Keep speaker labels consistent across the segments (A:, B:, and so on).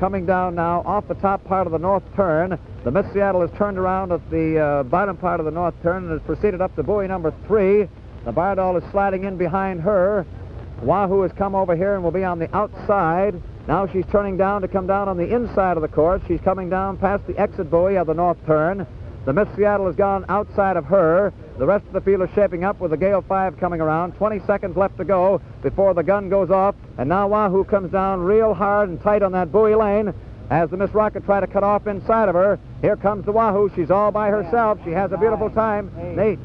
A: Coming down now off the top part of the north turn. The Miss Seattle has turned around at the bottom part of the north turn and has proceeded up to buoy number 3. The Bardol is sliding in behind her. Wahoo has come over here and will be on the outside. Now she's turning down to come down on the inside of the course. She's coming down past the exit buoy of the north turn. The Miss Seattle has gone outside of her. The rest of the field is shaping up with the Gale 5 coming around. 20 seconds left to go before the gun goes off. And now Wahoo comes down real hard and tight on that buoy lane as the Miss Rocket try to cut off inside of her. Here comes the Wahoo. She's all by herself. She has a beautiful time. 8,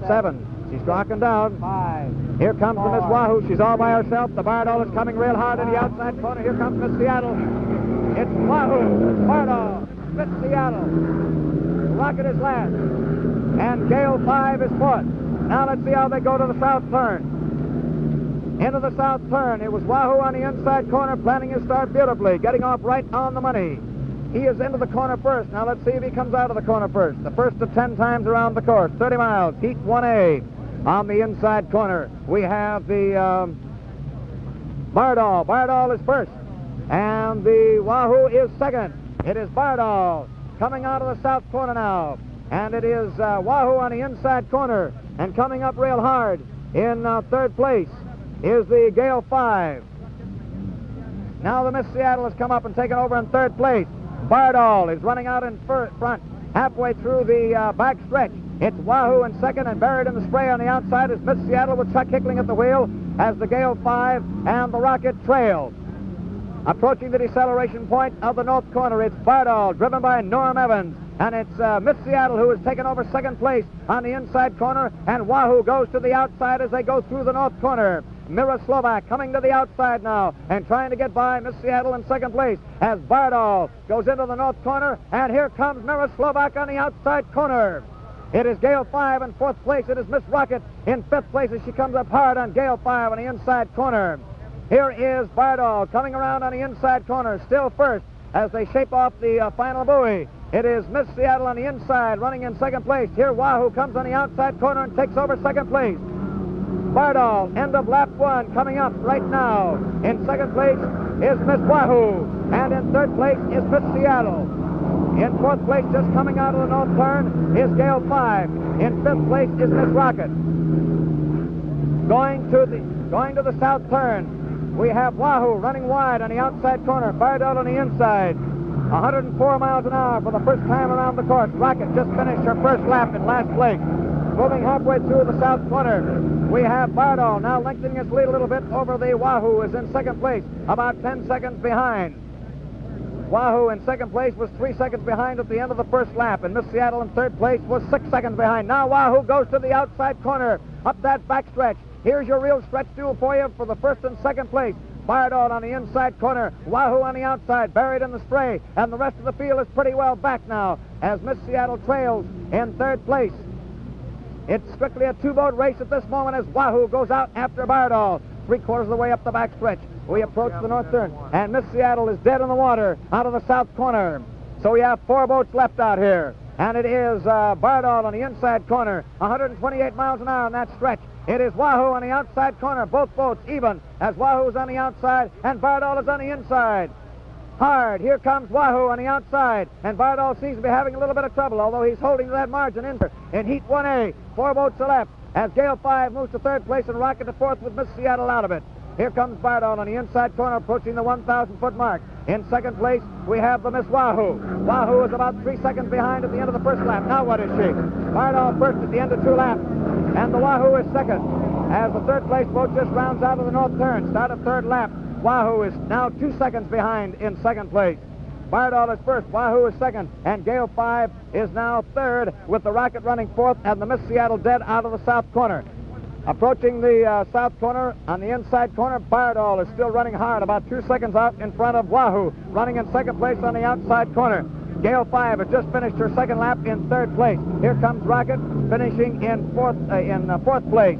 A: 7. She's rocking down. 5. Here comes the Miss Wahoo. She's all by herself. The Bardol is coming real hard in the outside corner. Here comes Miss Seattle. It's Wahoo, Bardol, Miss Seattle. Rocket is last. And Gale 5 is fourth. Now let's see how they go to the south turn. Into the south turn. It was Wahoo on the inside corner, planning his start beautifully, getting off right on the money. He is into the corner first. Now let's see if he comes out of the corner first. The first of 10 times around the course. 30 miles. Heat 1A. On the inside corner, we have the Bardol. Bardol is first. And the Wahoo is second. It is Bardol coming out of the south corner now. And it is Wahoo on the inside corner. And coming up real hard in third place is the Gale 5. Now the Miss Seattle has come up and taken over in third place. Bardol is running out in front. Halfway through the back stretch. It's Wahoo in second, and buried in the spray on the outside is Miss Seattle with Chuck Hickling at the wheel as the Gale 5 and the Rocket trail. Approaching the deceleration point of the north corner, it's Bardol, driven by Norm Evans. And it's Miss Seattle who has taken over second place on the inside corner, and Wahoo goes to the outside as they go through the north corner. Mira Slovak coming to the outside now and trying to get by Miss Seattle in second place as Bardol goes into the north corner, and here comes Mira Slovak on the outside corner. It is Gale 5 in fourth place. It is Miss Rocket in fifth place as she comes up hard on Gale 5 on the inside corner. Here is Bardol coming around on the inside corner, still first as they shape off the final buoy. It is Miss Seattle on the inside running in second place. Here Wahoo comes on the outside corner and takes over second place. Bardol, end of lap 1, coming up right now. In second place is Miss Wahoo, and in third place is Miss Seattle. In fourth place, just coming out of the north turn, is Gale 5. In fifth place is Miss Rocket. Going to the south turn, we have Wahoo running wide on the outside corner, Bardol on the inside. 104 miles an hour for the first time around the course. Rocket just finished her first lap in last place. Moving halfway through the south corner, we have Bardol now lengthening his lead a little bit over the Wahoo, is in second place, about 10 seconds behind. Wahoo in second place was 3 seconds behind at the end of the first lap, and Miss Seattle in third place was 6 seconds behind. Now Wahoo goes to the outside corner, up that back stretch. Here's your real stretch duel for you for the first and second place. Bardol on the inside corner, Wahoo on the outside, buried in the spray, and the rest of the field is pretty well back now as Miss Seattle trails in third place. It's strictly a two-boat race at this moment as Wahoo goes out after Bardol, 3/4 of the way up the back stretch. We approach the north turn, and Miss Seattle is dead in the water out of the south corner. So we have 4 boats left out here, and it is Bardol on the inside corner, 128 miles an hour on that stretch. It is Wahoo on the outside corner, both boats even, as Wahoo's on the outside and Bardol is on the inside. Hard, here comes Wahoo on the outside, and Bardol seems to be having a little bit of trouble, although he's holding to that margin in Heat 1A. 4 boats are left as Gale 5 moves to third place and Rocket to fourth with Miss Seattle out of it. Here comes Bardol on the inside corner, approaching the 1,000-foot mark. In second place, we have the Miss Wahoo. Wahoo is about 3 seconds behind at the end of the first lap. Now what is she? Bardol first at the end of 2 laps, and the Wahoo is second. As the third place boat just rounds out of the north turn, start of third lap, Wahoo is now 2 seconds behind in second place. Bardol is first, Wahoo is second, and Gale 5 is now third, with the Rocket running fourth and the Miss Seattle dead out of the south corner. Approaching the south corner, on the inside corner, Bardol is still running hard, about 2 seconds out in front of Wahoo, running in second place on the outside corner. Gale 5 has just finished her second lap in third place. Here comes Rocket, finishing in fourth place,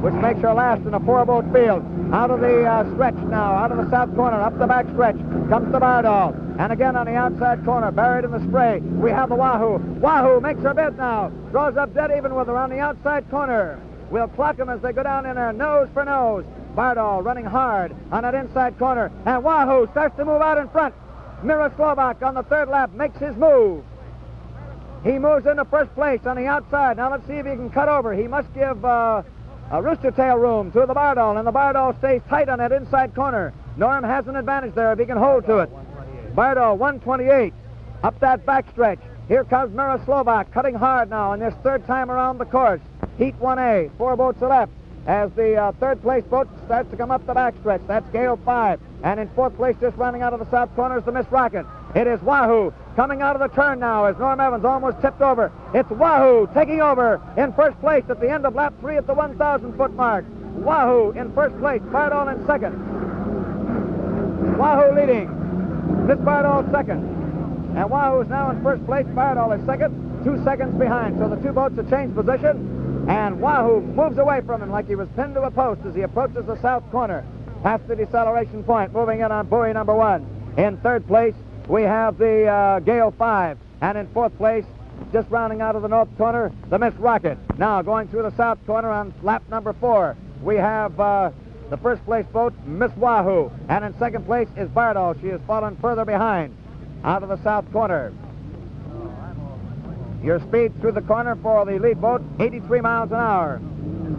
A: which makes her last in a 4-boat field. Out of the stretch now, out of the south corner, up the back stretch, comes the Bardol. And again on the outside corner, buried in the spray, we have the Wahoo. Wahoo makes her bid now, draws up dead even with her on the outside corner. We'll clock them as they go down in there, nose for nose. Bardol running hard on that inside corner, and Wahoo starts to move out in front. Mira Slovak on the third lap makes his move. He moves into first place on the outside. Now let's see if he can cut over. He must give a rooster tail room to the Bardol, and the Bardol stays tight on that inside corner. Norm has an advantage there if he can hold to it. Bardol, 128, up that backstretch. Here comes Mira Slovak, cutting hard now on this third time around the course. Heat 1A, 4 boats are left. As the third place boat starts to come up the backstretch, that's Gale 5. And in fourth place, just running out of the south corner, is the Miss Rocket. It is Wahoo coming out of the turn now as Norm Evans almost tipped over. It's Wahoo taking over in first place at the end of lap 3 at the 1,000-foot mark. Wahoo in first place, Bardol in second. Wahoo leading, Miss Bardol second. And Wahoo is now in first place, Bardol is second, 2 seconds behind. So the two boats have changed position. And Wahoo moves away from him like he was pinned to a post as he approaches the south corner. Past the deceleration point, moving in on buoy number 1. In third place, we have the Gale 5. And in fourth place, just rounding out of the north corner, the Miss Rocket. Now going through the south corner on lap number 4, we have the first place boat, Miss Wahoo. And in second place is Bardol. She has fallen further behind out of the south corner. Your speed through the corner for the lead boat, 83 miles an hour.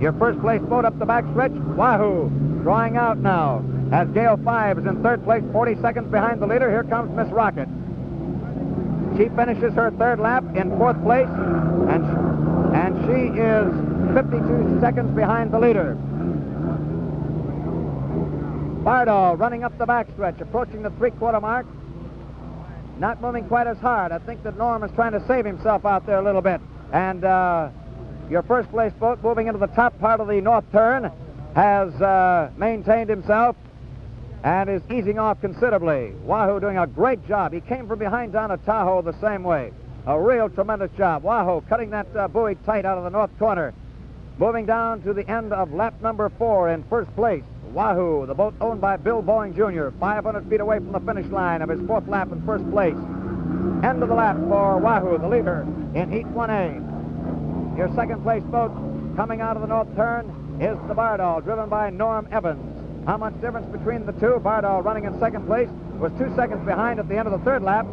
A: Your first place boat up the backstretch, Wahoo, drawing out now. As Gale 5 is in third place, 40 seconds behind the leader. Here comes Miss Rocket. She finishes her third lap in fourth place, and she is 52 seconds behind the leader. Bardol running up the backstretch, approaching the three-quarter mark. Not moving quite as hard. I think that Norm is trying to save himself out there a little bit. And your first place boat moving into the top part of the north turn has maintained himself and is easing off considerably. Wahoo doing a great job. He came from behind down at Tahoe the same way. A real tremendous job. Wahoo cutting that buoy tight out of the north corner. Moving down to the end of lap number 4 in first place. Wahoo, the boat owned by Bill Boeing Jr., 500 feet away from the finish line of his fourth lap in first place. End of the lap for Wahoo, the leader in Heat 1A. Your second place boat coming out of the north turn is the Bardol, driven by Norm Evans. How much difference between the two? Bardol running in second place was 2 seconds behind at the end of the third lap.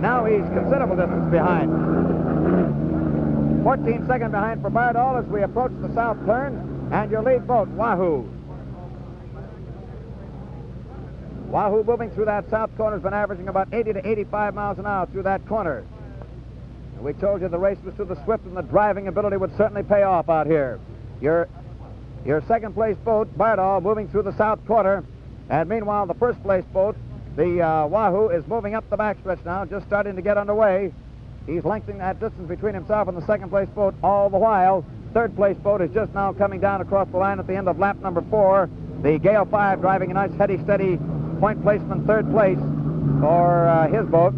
A: Now he's considerable distance behind. 14 seconds behind for Bardol as we approach the south turn. And your lead boat, Wahoo. Wahoo moving through that south corner has been averaging about 80 to 85 miles an hour through that corner. And we told you the race was to the swift and the driving ability would certainly pay off out here. Your second place boat, Bardol, moving through the south corner. And meanwhile, the first place boat, the Wahoo, is moving up the backstretch now, just starting to get underway. He's lengthening that distance between himself and the second place boat all the while. Third place boat is just now coming down across the line at the end of lap number 4. The Gale 5 driving a nice heady, steady point placement third place for his boat.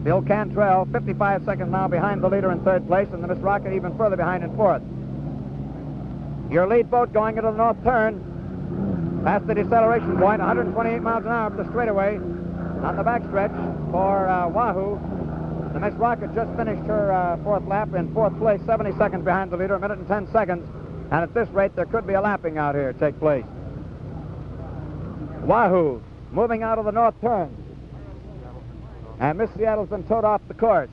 A: Bill Cantrell, 55 seconds now behind the leader in third place, and the Miss Rocket even further behind in fourth. Your lead boat going into the north turn, past the deceleration point, 128 miles an hour up the straightaway on the backstretch for Wahoo. The Miss Rocket just finished her fourth lap in fourth place, 70 seconds behind the leader, a minute and 10 seconds. And at this rate, there could be a lapping out here take place. Wahoo moving out of the north turn. And Miss Seattle's been towed off the course.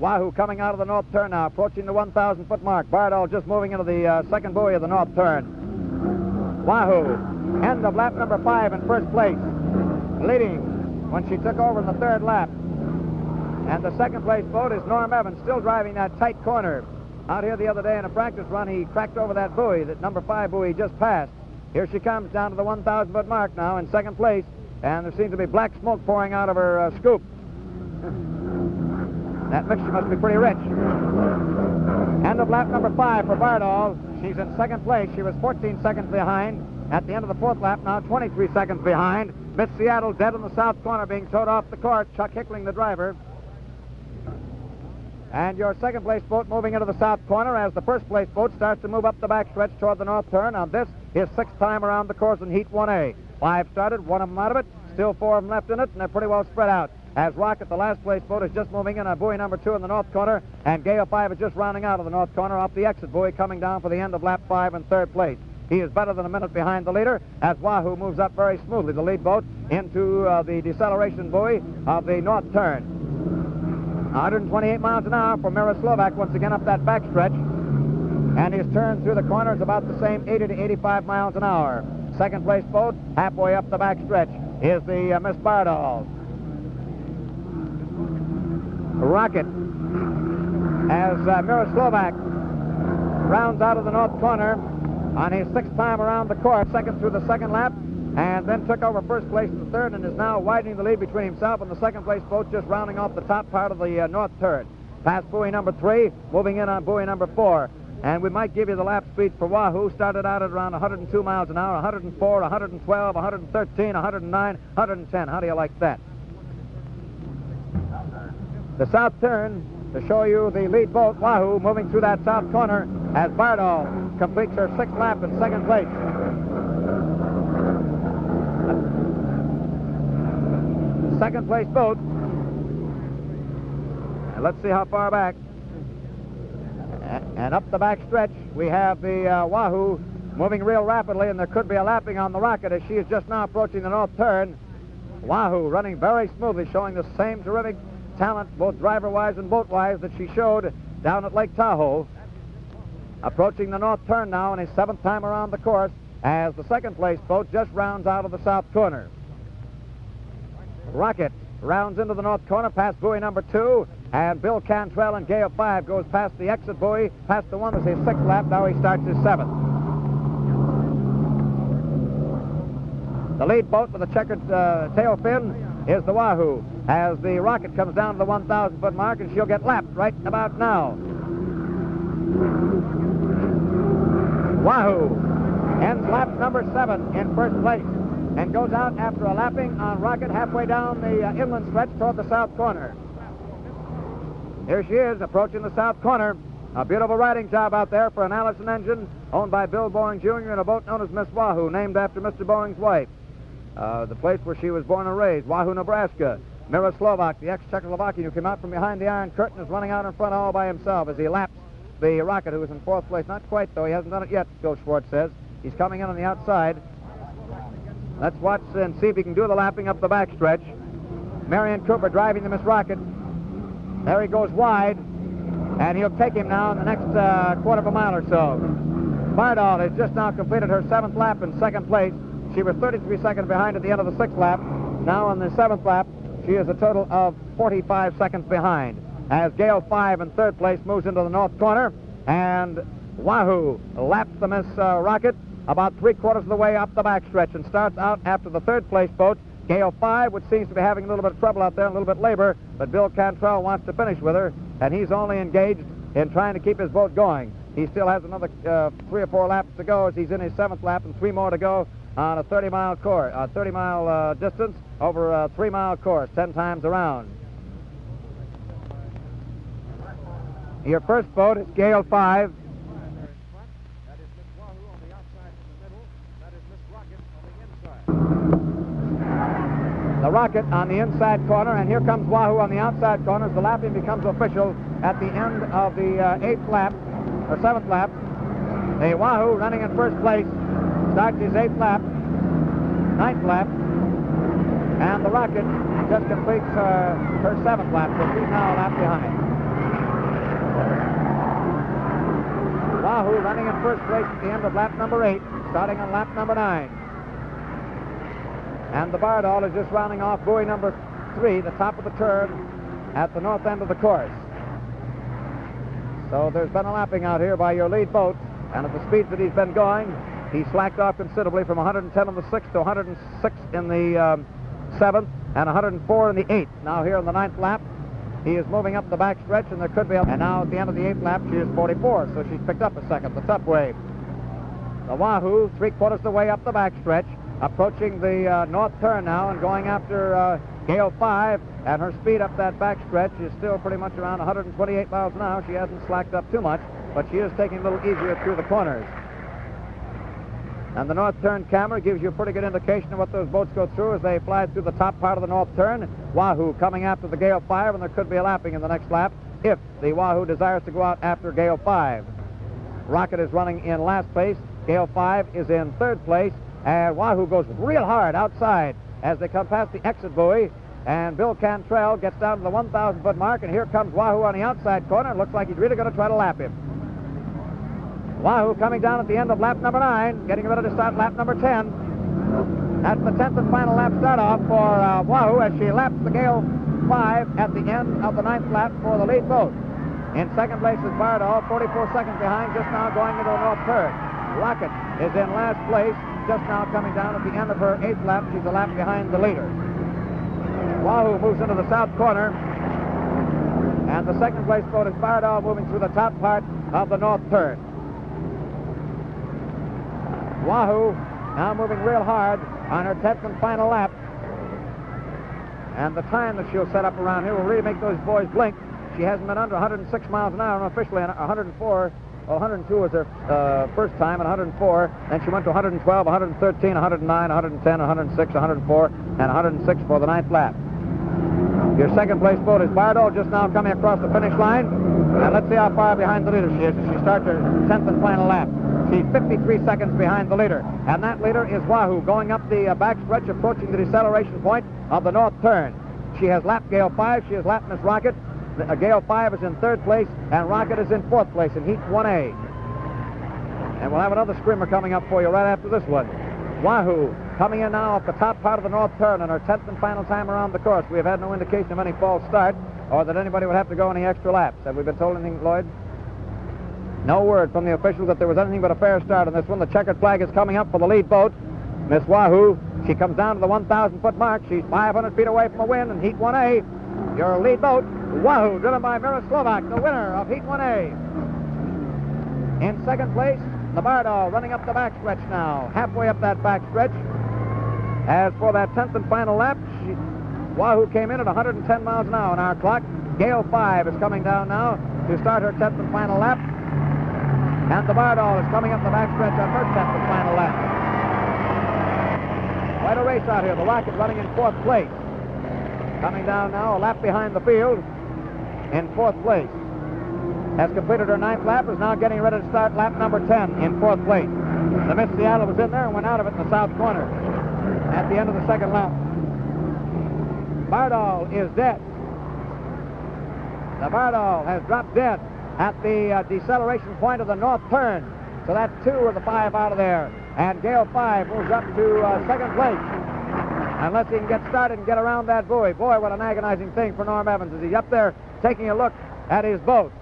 A: Wahoo coming out of the north turn now, approaching the 1,000-foot mark. Bardol just moving into the second buoy of the north turn. Wahoo, end of lap number 5 in first place, leading when she took over in the third lap. And the second place boat is Norm Evans, still driving that tight corner. Out here the other day in a practice run, he cracked over that buoy, that number 5 buoy just passed. Here she comes down to the 1,000-foot mark now in second place, and there seems to be black smoke pouring out of her scoop. That mixture must be pretty rich. End of lap number 5 for Bardol. She's in second place. She was 14 seconds behind. At the end of the fourth lap now, 23 seconds behind. Miss Seattle dead in the south corner, being towed off the course. Chuck Hickling, the driver. And your second place boat moving into the south corner as the first place boat starts to move up the backstretch toward the north turn. Now this is 6th time around the course in Heat 1A. 5 started, 1 of them out of it. Still 4 of them left in it, and they're pretty well spread out. As Rocket, the last place boat, is just moving in on buoy number 2 in the north corner, and Gale 5 is just rounding out of the north corner off the exit buoy, coming down for the end of lap 5 in third place. He is better than a minute behind the leader as Wahoo moves up very smoothly, the lead boat, into the deceleration buoy of the north turn. 128 miles an hour for Mira Slovak once again up that backstretch. And his turn through the corner is about the same, 80 to 85 miles an hour. Second place boat, halfway up the backstretch, is the Miss Bardol. Rocket, as Mira Slovak rounds out of the north corner on his sixth time around the course, second through the second lap, and then took over first place in the third and is now widening the lead between himself and the second place boat, just rounding off the top part of the north turn. Past buoy number 3, moving in on buoy number 4. And we might give you the lap speed for Wahoo. Started out at around 102 miles an hour, 104, 112, 113, 109, 110. How do you like that? The south turn, to show you the lead boat, Wahoo, moving through that south corner as Bardol completes her sixth lap in second place. Second place boat. And let's see how far back. And up the back stretch, we have the Wahoo moving real rapidly, and there could be a lapping on the Rocket as she is just now approaching the north turn. Wahoo running very smoothly, showing the same terrific talent, both driver-wise and boat-wise, that she showed down at Lake Tahoe. Approaching the north turn now in his seventh time around the course as the second place boat just rounds out of the south corner. Rocket rounds into the north corner past buoy number 2, and Bill Cantrell in Gale 5 goes past the exit buoy, past the one that's his sixth lap. Now he starts his seventh. The lead boat with the checkered tail fin is the Wahoo, as the Rocket comes down to the 1,000-foot mark, and she'll get lapped right about now. Wahoo ends lap number 7 in first place and goes out after a lapping on Rocket halfway down the inland stretch toward the south corner. Here she is, approaching the south corner. A beautiful riding job out there for an Allison engine owned by Bill Boeing Jr. and a boat known as Miss Wahoo, named after Mr. Boeing's wife. The place where she was born and raised, Wahoo, Nebraska. Mira Slovak, the ex-Czechoslovakian who came out from behind the Iron Curtain, is running out in front all by himself as he laps the Rocket, who is in fourth place. Not quite, though. He hasn't done it yet, Bill Schwartz says. He's coming in on the outside. Let's watch and see if he can do the lapping up the backstretch. Marion Cooper driving the Miss Rocket. There he goes wide, and he'll take him now in the next quarter of a mile or so. Bardol has just now completed her seventh lap in second place. She was 33 seconds behind at the end of the sixth lap. Now on the seventh lap, she is a total of 45 seconds behind. As Gale 5 in third place moves into the north corner, and Wahoo laps the Miss Rocket about three-quarters of the way up the backstretch and starts out after the third place boat, Gale 5, which seems to be having a little bit of trouble out there, a little bit labor, but Bill Cantrell wants to finish with her, and he's only engaged in trying to keep his boat going. He still has another 3 or 4 laps to go as he's in his seventh lap and 3 more to go on a 30-mile course, 30-mile distance over a 3-mile course, 10 times around. Your first boat is Gale 5. That is Miss Wahoo on the outside from the middle. That is Miss Rocket on the inside. The Rocket on the inside corner, and here comes Wahoo on the outside corner as the lapping becomes official at the end of the 8th lap, or 7th lap. The Wahoo running in first place starts his 8th lap, 9th lap, and the Rocket just completes her 7th lap, so she's now a lap behind. Wahoo running in first place at the end of lap number 8, starting on lap number 9. And the Bardol is just rounding off buoy number 3, the top of the turn at the north end of the course. So there's been a lapping out here by your lead boat, and at the speeds that he's been going, he slacked off considerably from 110 in the 6th to 106 in the 7th and 104 in the 8th. Now here in the 9th lap, he is moving up the back stretch, and there could be and now at the end of the 8th lap, she is 44, so she's picked up a second, the tough way. The Wahoo, 3/4 of the way up the back stretch, approaching the north turn now and going after Gale 5, and her speed up that back stretch is still pretty much around 128 miles an hour. She hasn't slacked up too much, but she is taking a little easier through the corners. And the north turn camera gives you a pretty good indication of what those boats go through as they fly through the top part of the north turn. Wahoo coming after the Gale 5, and there could be a lapping in the next lap if the Wahoo desires to go out after Gale 5. Rocket is running in last place Gale 5 is in third place, and Wahoo goes real hard outside as they come past the exit buoy, and Bill Cantrell gets down to the 1,000-foot mark, and here comes Wahoo on the outside corner. It looks like he's really going to try to lap him. Wahoo coming down at the end of lap number 9, getting ready to start lap number 10. That's the 10th and final lap start-off for Wahoo as she laps the Gale 5 at the end of the 9th lap for the lead boat. In second place is Bardall, 44 seconds behind, just now going into the north turn. Rocket is in last place, just now coming down at the end of her 8th lap. She's a lap behind the leader. Wahoo moves into the south corner, and the second place boat is Bardall moving through the top part of the north turn. Wahoo now moving real hard on her 10th and final lap. And the time that she'll set up around here will really make those boys blink. She hasn't been under 106 miles an hour, and officially 104. Well, 102 was her first time, and 104. Then she went to 112, 113, 109, 110, 106, 104, and 106 for the 9th lap. Your second place boat is Bardall, just now coming across the finish line. And let's see how far behind the leader she is as she starts her 10th and final lap. She's 53 seconds behind the leader. And that leader is Wahoo, going up the backstretch, approaching the deceleration point of the north turn. She has lapped Gale 5. She has lapped Miss Rocket. Gale 5 is in third place, and Rocket is in fourth place in Heat 1A. And we'll have another screamer coming up for you right after this one. Wahoo coming in now off the top part of the north turn on her 10th and final time around the course. We have had no indication of any false start or that anybody would have to go any extra laps. Have we been told anything, Lloyd? No word from the officials that there was anything but a fair start on this one. The checkered flag is coming up for the lead boat, Miss Wahoo. She comes down to the 1,000-foot mark. She's 500 feet away from a win in Heat 1A. Your lead boat, Wahoo, driven by Mira Slovak, the winner of Heat 1A. In second place, the Bardall running up the backstretch now, halfway up that backstretch. As for that 10th and final lap, Wahoo came in at 110 miles an hour on our clock. Gale 5 is coming down now to start her 10th and final lap. And the Bardall is coming up the backstretch on her 10th and final lap. Quite a race out here. The Rocket running in fourth place. Coming down now, a lap behind the field in fourth place. Has completed her 9th lap, is now getting ready to start lap number 10 in fourth place. The Miss Seattle was in there and went out of it in the south corner at the end of the second lap. Bardall is dead. The Bardall has dropped dead at the deceleration point of the north turn. So that's 2 of the 5 out of there. And Gale 5 moves up to second place. Unless he can get started and get around that buoy. Boy, what an agonizing thing for Norm Evans as he's up there taking a look at his boat.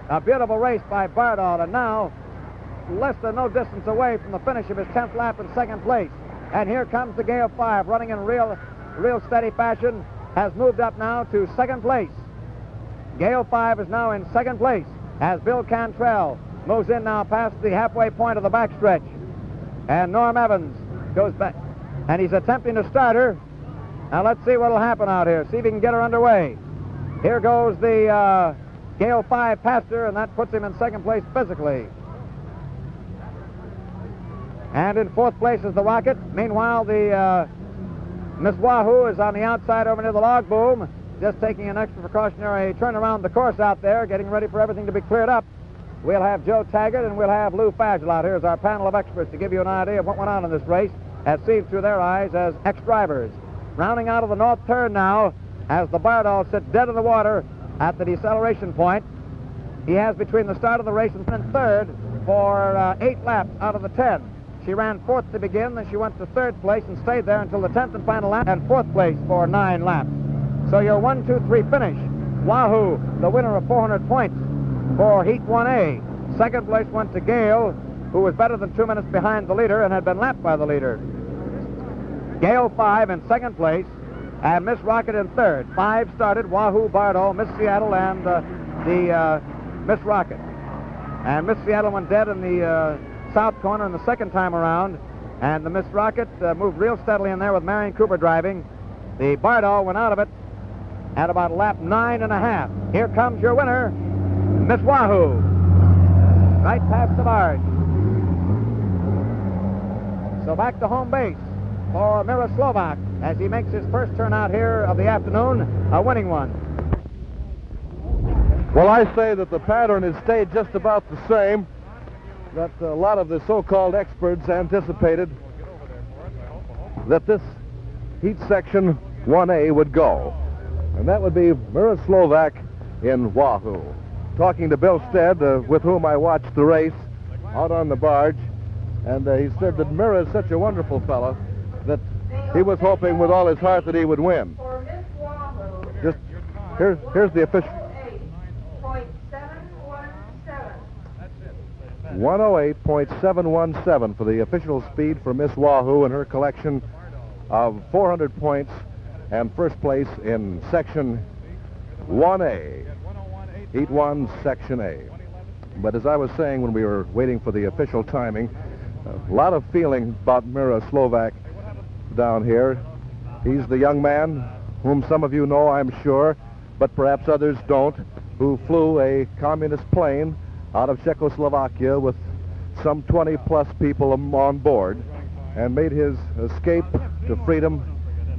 A: A beautiful race by Bardall, and now less than no distance away from the finish of his 10th lap in second place. And here comes the Gale 5 running in real steady fashion. Has moved up now to second place. Gale 5 is now in second place as Bill Cantrell moves in now past the halfway point of the backstretch. And Norm Evans goes back, and he's attempting to start her. Now let's see what will happen out here. See if he can get her underway. Here goes the Gale 5 past her, and that puts him in second place physically. And in fourth place is the Rocket. Meanwhile, the Miss Wahoo is on the outside over near the log boom, just taking an extra precautionary turn around the course out there, getting ready for everything to be cleared up. We'll have Joe Taggart and we'll have Lou Fagel out here as our panel of experts to give you an idea of what went on in this race, as seen through their eyes as ex-drivers. Rounding out of the north turn now, as the Bardall sits dead in the water at the deceleration point. He has between the start of the race and third for 8 laps out of the 10. She ran fourth to begin, then she went to third place and stayed there until the 10th and final lap, and fourth place for 9 laps. So your 1, 2, 3 finish. Wahoo, the winner of 400 points for Heat 1A. Second place went to Gale, who was better than 2 minutes behind the leader and had been lapped by the leader. Gale 5 in second place, and Miss Rocket in third. 5 started, Wahoo, Bardall, Miss Seattle, and the Miss Rocket. And Miss Seattle went dead in the south corner in the second time around, and the Miss Rocket moved real steadily in there with Marion Cooper driving. The Bardall went out of it at about lap 9.5. Here comes your winner, Miss Wahoo, right past the barge. So back to home base for Mira Slovak as he makes his first turn out here of the afternoon, a winning one.
B: Well, I say that the pattern has stayed just about the same. that a lot of the so-called experts anticipated that this heat section 1A would go. And that would be Mira Slovak in Wahoo. Talking to Bill Stead, with whom I watched the race out on the barge, and he said that Mira is such a wonderful fellow that he was hoping with all his heart that he would win. Just here's the official. 108.717 for the official speed for Miss Wahoo and her collection of 400 points and first place in Section 1A, Heat 1, Section A. But as I was saying when we were waiting for the official timing, a lot of feeling about Mira Slovak down here. He's the young man whom some of you know, I'm sure, but perhaps others don't, who flew a communist plane out of Czechoslovakia with some 20-plus people on board and made his escape to freedom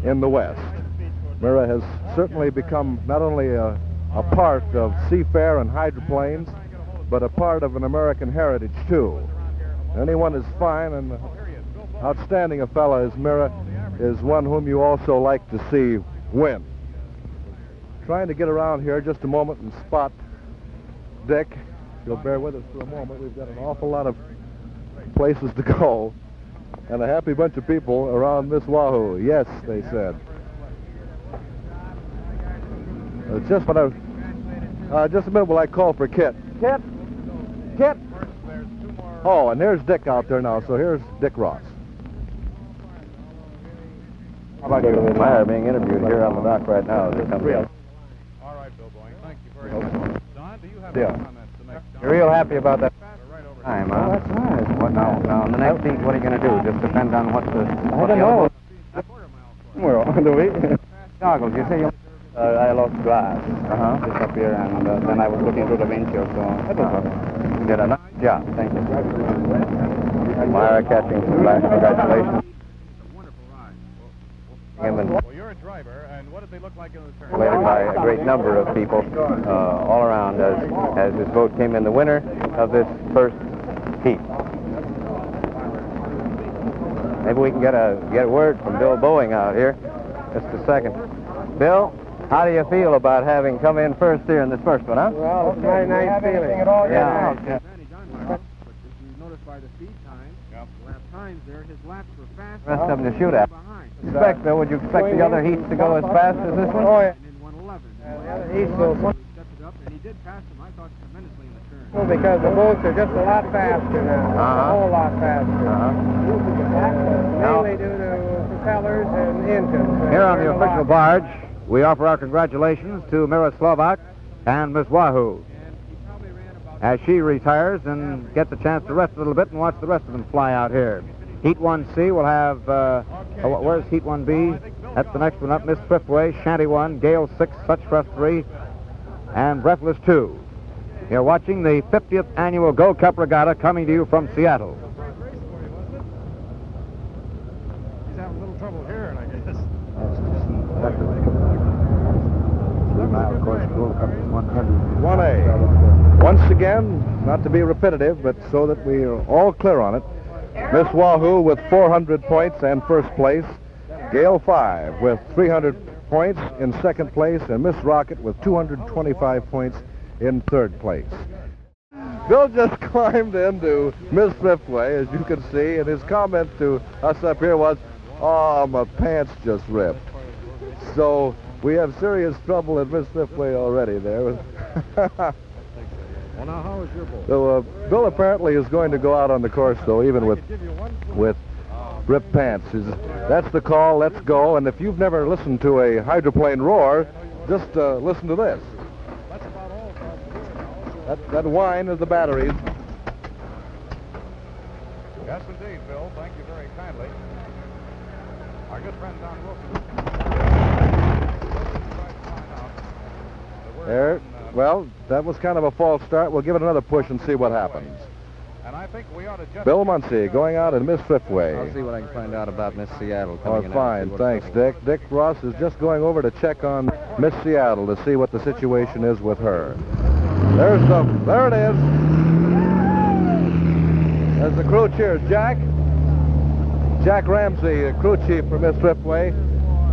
B: in the West. Mira has certainly become not only a part of seafare and hydroplanes, but a part of an American heritage, too. Anyone as fine and outstanding a fella as Mira is one whom you also like to see win. Trying to get around here just a moment and spot Dick. If you'll bear with us for a moment, we've got an awful lot of places to go and a happy bunch of people around Miss Wahoo. Yes, they said. Just a minute while I call for Kit. Kit? Oh, and there's Dick out there now, so here's Dick Ross.
A: Meyer being interviewed here on the dock right now.
C: All right, Bill Boeing. Thank you very much. Don, do you have any comments to make?
A: You're real happy about that time, huh?
D: Oh, that's nice.
A: What now, in the next heat, what are you going to do? Just depend on what the...
D: I don't know. Well, do we?
A: Goggles, you say you...
D: I lost glass.
A: Uh-huh.
D: Just up here, and then I was looking through the windshield, so that was okay.
A: You did a nice job. Thank you. Myra catching some glass. Congratulations.
C: Well, you're a driver, and what did they look like in the turn?
A: Played by a great number of people all around as this boat came in the winner of this first heat. Maybe we can get a word from Bill Boeing out here. Just a second. Bill, how do you feel about having come in first here in this first one, huh?
D: Well, it's a very nice feeling.
A: Yeah.
C: But if you notice by the speed time, lap times there, his laps were fast.
A: The rest of them to shoot at. Would you expect the other heats to go as fast as this one?
D: Oh, yeah.
C: And in 111.
D: The other heats will...
C: Stepped it up, and he did pass him, I thought, tremendously in the turn.
D: Well, because the boats are just a lot faster now. A whole lot faster. Mainly due to propellers and engines.
A: Here on the official barge, we offer our congratulations to Mira Slovak and Miss Wahoo as she retires and gets a chance to rest a little bit and watch the rest of them fly out here. Heat 1C will have, where's Heat 1B? That's the next one up. Miss Thriftway, Shanty 1, Gale 6, Such Trust 3, and Breathless 2. You're watching the 50th annual Gold Cup Regatta coming to you from Seattle.
C: He's having a little trouble hearing, I guess.
A: Of course, Gold Cup is 100.
B: 1A. Once again, not to be repetitive, but so that we are all clear on it, Miss Wahoo with 400 points and first place, Gale 5 with 300 points in second place, and Miss Rocket with 225 points in third place. Bill just climbed into Miss Thriftway, as you can see, and his comment to us up here was, "Oh, my pants just ripped." So we have serious trouble at Miss Thriftway already there.
C: Well, now, how is your boat?
B: So Bill apparently is going to go out on the course, though, even with ripped pants. That's the call. Let's go. And if you've never listened to a hydroplane roar, just listen to this.
C: That's about all.
B: That whine of the batteries.
C: Yes, indeed, Bill. Thank you very kindly. Our good friend Don Wilson.
B: There. Well, that was kind of a false start. We'll give it another push and see what happens.
C: And I think we ought to just...
B: Bill Muncey going out in Miss Thriftway.
A: I'll see what I can find out about Miss Seattle.
B: Oh, fine. Thanks, Dick. Dick Ross is just going over to check on Miss Seattle to see what the situation is with her. There it is. As the crew cheers, Jack Ramsey, crew chief for Miss Thriftway.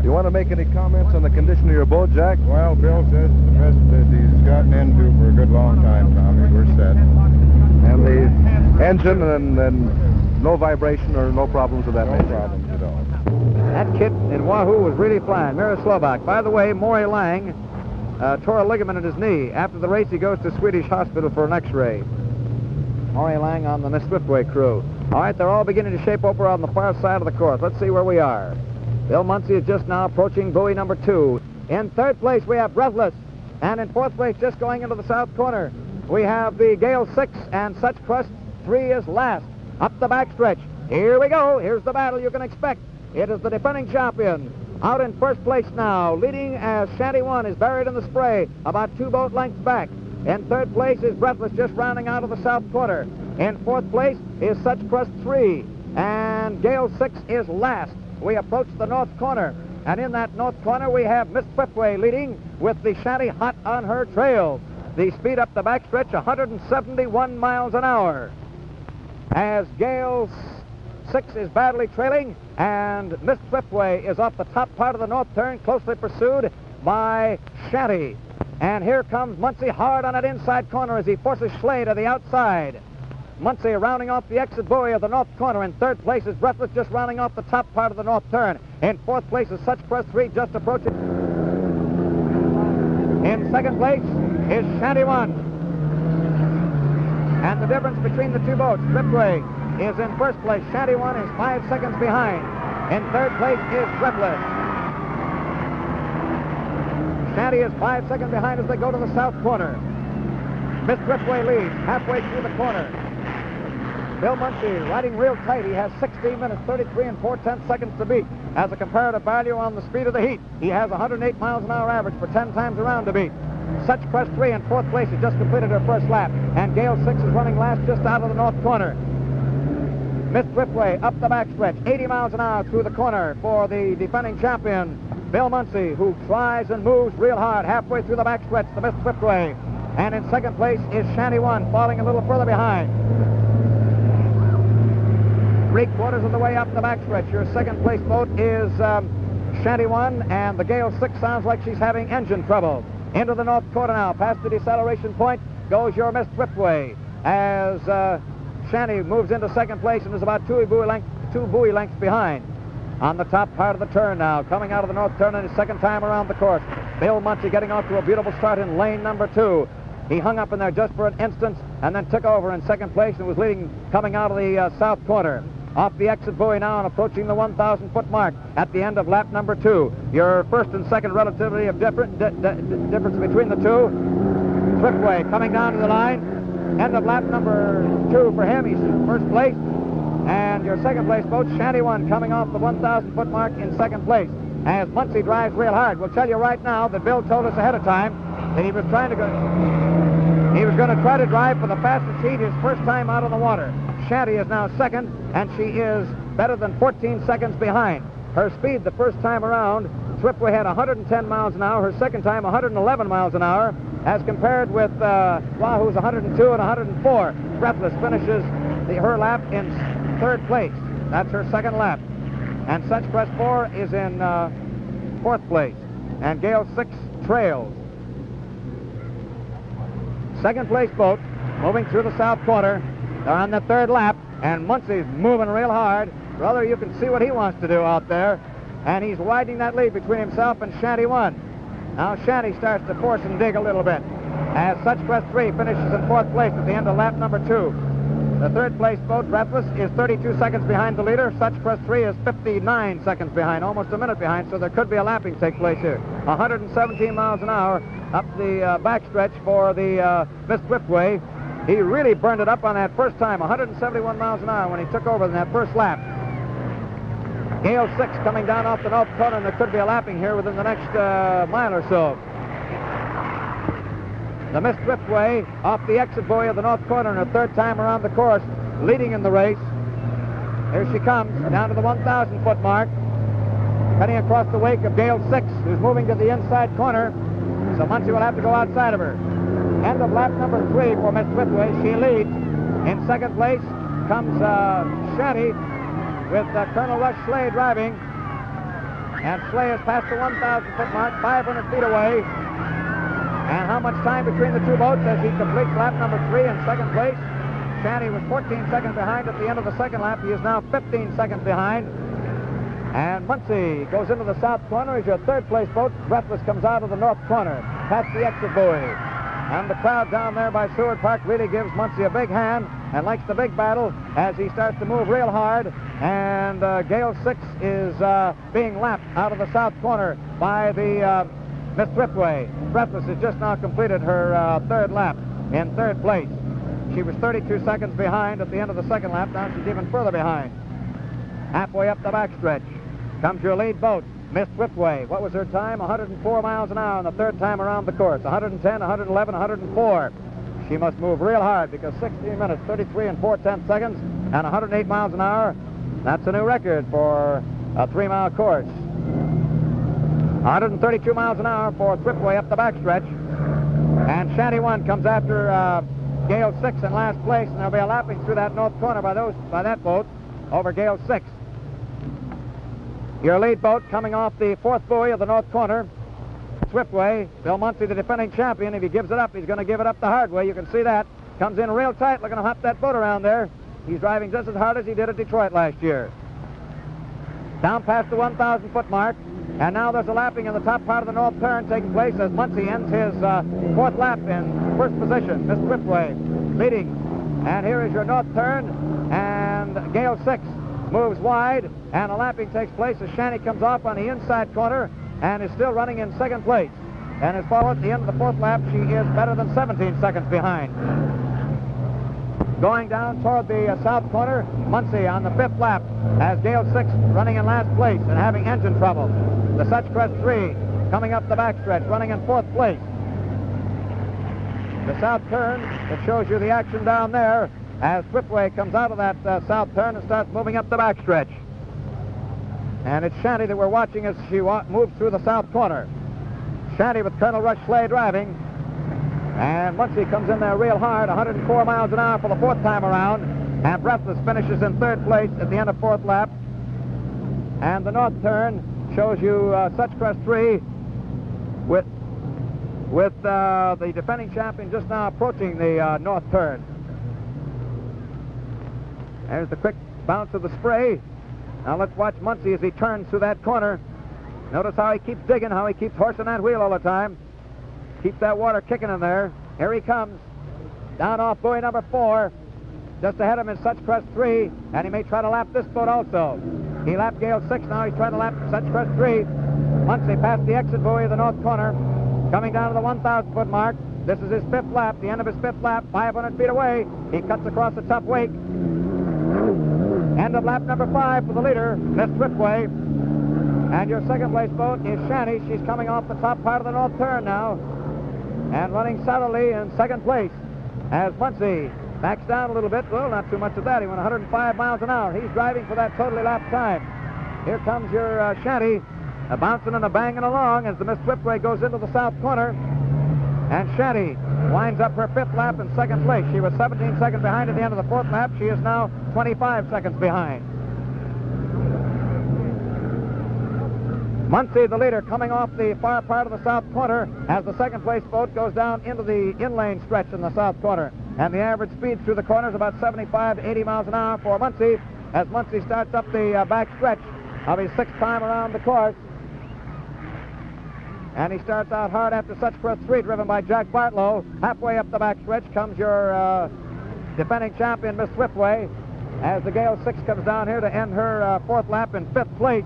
B: You want to make any comments on the condition of your boat, Jack?
C: Well, Bill says it's the best that he's gotten into for a good long time, Tommy. We're set.
B: And the engine and no vibration or no problems with that
C: No
B: nature?
C: problems at all.
A: That kit in Wahoo was really flying. Mira Slovak. By the way, Maury Lang tore a ligament in his knee. After the race, he goes to Swedish hospital for an x-ray. Maury Lang on the Miss Thriftway crew. All right, they're all beginning to shape over on the far side of the course. Let's see where we are. Bill Muncey is just now approaching buoy number 2. In third place, we have Breathless. And in fourth place, just going into the south corner, we have the Gale 6, and Such Crust 3 is last. Up the backstretch. Here we go. Here's the battle you can expect. It is the defending champion. Out in first place now, leading as Shanty 1 is buried in the spray, about 2 boat lengths back. In third place is Breathless, just rounding out of the south corner. In fourth place is Such Crust 3, and Gale 6 is last. We approach the north corner, and in that north corner we have Miss Thriftway leading with the Shanty hot on her trail. The speed up the backstretch, 171 miles an hour. As Gale 6 is badly trailing, and Miss Thriftway is off the top part of the north turn, closely pursued by Shanty. And here comes Muncey hard on that inside corner as he forces Schley to the outside. Muncey rounding off the exit buoy of the north corner. In third place is Breathless, just rounding off the top part of the north turn. In fourth place is Such Crust 3, just approaching. In second place is Shanty 1. And the difference between the two boats, Thriftway is in first place. Shanty 1 is 5 seconds behind. In third place is Breathless. Shanty is 5 seconds behind as they go to the south corner. Miss Thriftway leads halfway through the corner. Bill Muncey riding real tight. He has 16 minutes, 33 and 4/10 seconds to beat. As a comparative value on the speed of the heat, he has 108 miles an hour average for 10 times around to beat. Such Crust 3 in fourth place has just completed her first lap, and Gale 6 is running last just out of the north corner. Miss Thriftway up the backstretch, 80 miles an hour through the corner for the defending champion, Bill Muncey, who flies and moves real hard halfway through the backstretch, the Miss Thriftway. And in second place is Shanty 1, falling a little further behind. 3/4 of the way up the backstretch. Your second place boat is Shanty 1, and the Gale 6 sounds like she's having engine trouble. Into the north corner now, past the deceleration point, goes your Miss Thriftway as Shanty moves into second place and is about 2 buoy lengths behind. On the top part of the turn now, coming out of the north turn in his second time around the course. Bill Muncey getting off to a beautiful start in lane number 2. He hung up in there just for an instant and then took over in second place and was leading coming out of the south corner. Off the exit buoy now and approaching the 1,000-foot mark at the end of lap number 2. Your first and second relativity of difference between the two. Thriftway coming down to the line. End of lap number 2 for him. He's in first place. And your second place boat, Shanty 1, coming off the 1,000-foot mark in second place. As Muncey drives real hard. We'll tell you right now that Bill told us ahead of time that he was going to try to drive for the fastest heat his first time out on the water. Shanty is now second, and she is better than 14 seconds behind. Her speed the first time around, Thriftway had 110 miles an hour. Her second time, 111 miles an hour, as compared with Wahoo's 102 and 104. Breathless finishes her lap in third place. That's her second lap. And Such Crust 4 is in fourth place. And Gale 6 trails. Second place boat moving through the south corner. They're on the third lap, and Muncey's moving real hard. Brother, you can see what he wants to do out there. And he's widening that lead between himself and Shanty 1. Now Shanty starts to force and dig a little bit. As Such Crust 3 finishes in fourth place at the end of lap number 2. The third place boat, Breathless, is 32 seconds behind the leader. Such Crust 3 is 59 seconds behind, almost a minute behind, so there could be a lapping take place here. 117 miles an hour up the backstretch for the Miss Thriftway. He really burned it up on that first time, 171 miles an hour when he took over in that first lap. Gale 6 coming down off the north corner, and there could be a lapping here within the next mile or so. The Miss Thriftway off the exit buoy of the north corner in her third time around the course, leading in the race. Here she comes, down to the 1,000-foot mark, cutting across the wake of Gale 6, who's moving to the inside corner, so Muncey will have to go outside of her. End of lap number 3 for Miss Thriftway. She leads. In second place comes Shanty with Colonel Rush Slade driving. And Slade has passed the 1,000-foot mark, 500 feet away. And how much time between the two boats as he completes lap number 3 in second place? Shanty was 14 seconds behind at the end of the second lap. He is now 15 seconds behind. And Muncey goes into the south corner as your third place boat. Breathless comes out of the north corner, past the exit buoy. And the crowd down there by Seward Park really gives Muncey a big hand and likes the big battle as he starts to move real hard. And Gale 6 is being lapped out of the south corner by the Miss Thriftway. Breathless has just now completed her third lap in third place. She was 32 seconds behind at the end of the second lap. Now she's even further behind. Halfway up the backstretch comes your lead boat, Miss Thriftway. What was her time? 104 miles an hour on the third time around the course. 110, 111, 104. She must move real hard because 16 minutes, 33 and 4/10 seconds and 108 miles an hour. That's a new record for a 3-mile course. 132 miles an hour for Thriftway up the backstretch. And Shanty 1 comes after Gale 6 in last place, and there'll be a lapping through that north corner by that boat over Gale 6. Your lead boat coming off the fourth buoy of the north corner, Swiftway. Bill Muncey, the defending champion. If he gives it up, he's going to give it up the hard way. You can see that. Comes in real tight, looking to hop that boat around there. He's driving just as hard as he did at Detroit last year. Down past the 1,000-foot mark. And now there's a lapping in the top part of the north turn taking place as Muncey ends his fourth lap in first position. Miss Thriftway leading. And here is your north turn. And Gale 6 moves wide. And a lapping takes place as Shanty comes off on the inside corner and is still running in second place. And as far at the end of the fourth lap, she is better than 17 seconds behind. Going down toward the south corner, Muncey on the fifth lap as Gale 6 running in last place and having engine trouble. The Suchcrest 3 coming up the backstretch, running in fourth place. The south turn that shows you the action down there as Thriftway comes out of that south turn and starts moving up the backstretch. And it's Shanty that we're watching as she moves through the south corner. Shanty with Colonel Rush Slade driving. And Muncey comes in there real hard, 104 miles an hour for the fourth time around. And Breathless finishes in third place at the end of fourth lap. And the north turn shows you Suchcrest 3 with the defending champion just now approaching the north turn. There's the quick bounce of the spray. Now let's watch Muncey as he turns through that corner. Notice how he keeps digging, how he keeps horsing that wheel all the time. Keep that water kicking in there. Here he comes. Down off buoy number 4. Just ahead of him is Suchcrest 3, and he may try to lap this boat also. He lapped Gale 6, now he's trying to lap Suchcrest 3. Muncey past the exit buoy of the north corner, coming down to the 1,000-foot mark. This is his fifth lap, the end of his fifth lap, 500 feet away. He cuts across the top wake. End of lap number 5 for the leader, Miss Thriftway. And your second place boat is Shanty. She's coming off the top part of the north turn now and running solidly in second place as Muncey backs down a little bit. Well, not too much of that. He went 105 miles an hour. He's driving for that totally lap time. Here comes your Shanty, bouncing and banging along as the Miss Thriftway goes into the south corner. And Shanty winds up her fifth lap in second place. She was 17 seconds behind at the end of the fourth lap. She is now 25 seconds behind. Muncey, the leader, coming off the far part of the south corner as the second place boat goes down into the in-lane stretch in the south corner. And the average speed through the corner is about 75 to 80 miles an hour for Muncey as Muncey starts up the back stretch of his sixth time around the course. And he starts out hard after Suchcrest 3, driven by Jack Bartlow. Halfway up the backstretch comes your defending champion, Miss Thriftway, as the Gale 6 comes down here to end her fourth lap in fifth place.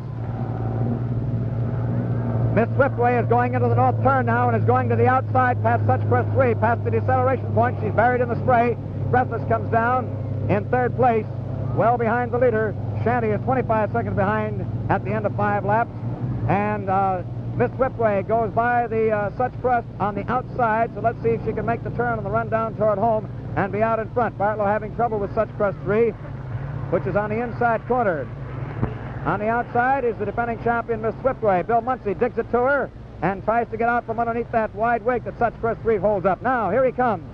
A: Miss Thriftway is going into the north turn now and is going to the outside past Suchcrest 3, past the deceleration point. She's buried in the spray. Breathless comes down in third place, well behind the leader. Shanty is 25 seconds behind at the end of 5 laps. And Miss Thriftway goes by the Suchcrest on the outside, so let's see if she can make the turn on the run down toward home and be out in front. Bartlow having trouble with Suchcrest 3, which is on the inside corner. On the outside is the defending champion, Miss Thriftway. Bill Muncey digs it to her and tries to get out from underneath that wide wake that Suchcrest 3 holds up. Now, here he comes.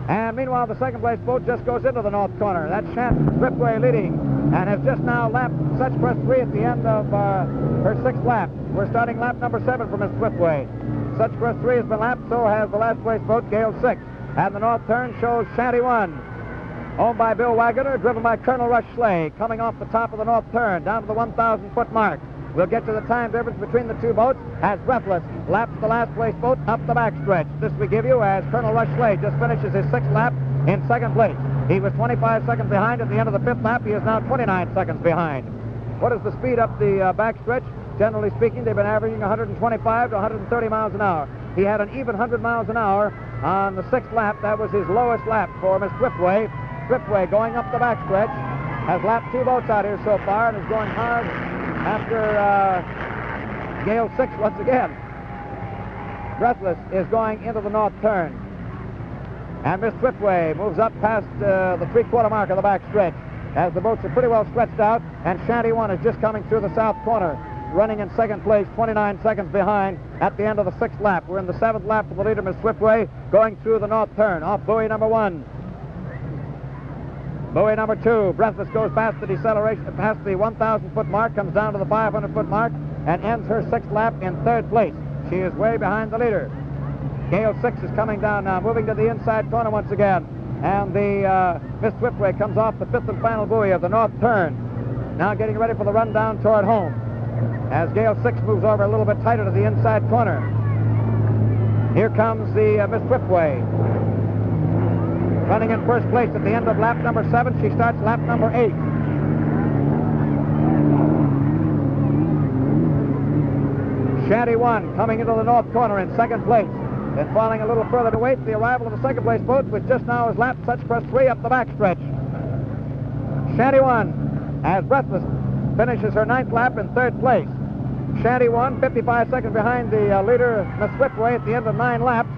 A: And meanwhile, the second place boat just goes into the north corner. That's Swiftway leading and has just now lapped Such Crest 3 at the end of her sixth lap. We're starting lap number 7 for Miss Swiftway. Such Crest 3 has been lapped, so has the last place boat, Gale 6. And the north turn shows Shanty 1, owned by Bill Wagoner, driven by Colonel Rush Slay, coming off the top of the north turn, down to the 1,000-foot mark. We'll get to the time difference between the two boats as Breathless laps the last place boat up the backstretch. This we give you as Colonel Rush Slay just finishes his sixth lap in second place. He was 25 seconds behind at the end of the fifth lap. He is now 29 seconds behind. What is the speed up the backstretch? Generally speaking, they've been averaging 125 to 130 miles an hour. He had an even 100 miles an hour on the sixth lap. That was his lowest lap for Miss Swiftway. Swiftway going up the backstretch has lapped two boats out here so far and is going hard after Gale 6 once again. Breathless is going into the north turn. And Miss Swiftway moves up past the three-quarter mark of the backstretch as the boats are pretty well stretched out, and Shanty 1 is just coming through the south corner, running in second place, 29 seconds behind at the end of the sixth lap. We're in the seventh lap for the leader, Miss Swiftway, going through the north turn, off buoy number 1. Buoy number 2, Breathless goes past the deceleration, past the 1,000-foot mark, comes down to the 500-foot mark, and ends her sixth lap in third place. She is way behind the leader. Gale 6 is coming down now, moving to the inside corner once again. And the Miss Swiftway comes off the fifth and final buoy of the north turn. Now getting ready for the run down toward home. As Gale 6 moves over a little bit tighter to the inside corner. Here comes the Miss Swiftway. Running in first place at the end of lap number 7. She starts lap number 8. Shanty 1 coming into the north corner in second place. Then falling a little further to wait, the arrival of the second place boat, which just now has lapped Such Crest 3 up the backstretch. Shanty 1, as Breathless finishes her ninth lap in third place. Shanty 1, 55 seconds behind the leader, Miss Swiftway, at the end of 9 laps,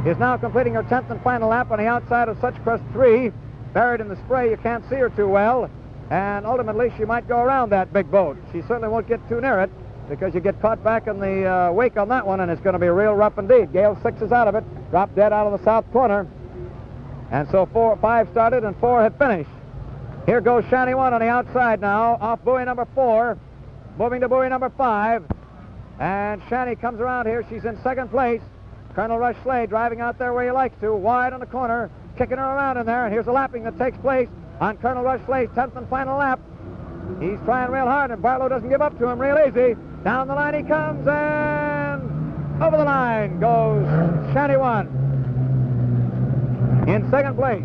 A: is now completing her 10th and final lap on the outside of Such Crest 3. Buried in the spray, you can't see her too well, and ultimately she might go around that big boat. She certainly won't get too near it, because you get caught back in the wake on that one, and it's going to be real rough indeed. Gale 6 is out of it, dropped dead out of the south corner. And so 5 started and 4 had finished. Here goes Shanty 1 on the outside now, off buoy number 4, moving to buoy number 5. And Shanty comes around here. She's in second place. Colonel Rush Slade driving out there where he likes to, wide on the corner, kicking her around in there. And here's a lapping that takes place on Colonel Rush Slade's 10th and final lap. He's trying real hard, and Barlow doesn't give up to him real easy. Down the line he comes, and over the line goes Shanty 1. In second place,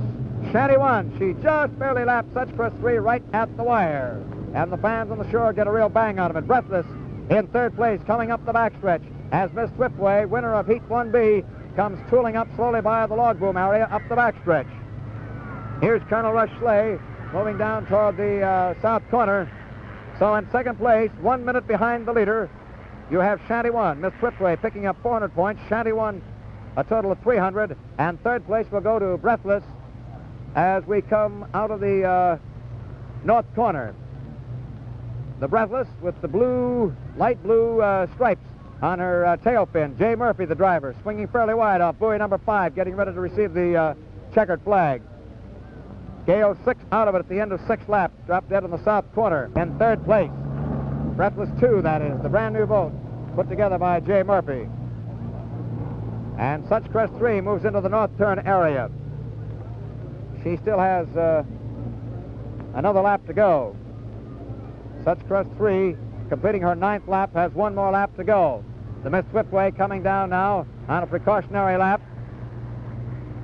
A: Shanty 1. She just barely lapped Such Crest 3 right at the wire. And the fans on the shore get a real bang out of it. Breathless in third place, coming up the backstretch, as Miss Swiftway, winner of Heat 1B, comes tooling up slowly by the log boom area up the backstretch. Here's Colonel Rush Slay moving down toward the south corner. So in second place, 1 minute behind the leader, you have Shanty 1. Miss Swiftway picking up 400 points. Shanty 1, a total of 300. And third place will go to Breathless as we come out of the north corner. The Breathless with the blue, light blue stripes on her tail fin. Jay Murphy, the driver, swinging fairly wide off buoy number 5, getting ready to receive the checkered flag. Gale 6 out of it at the end of 6 laps, dropped dead in the south corner. In third place, Breathless 2, that is, the brand new boat, put together by Jay Murphy. And Such Crest 3 moves into the north turn area. She still has another lap to go. Such Crest 3, completing her 9th lap, has 1 more lap to go. The Miss Swiftway coming down now on a precautionary lap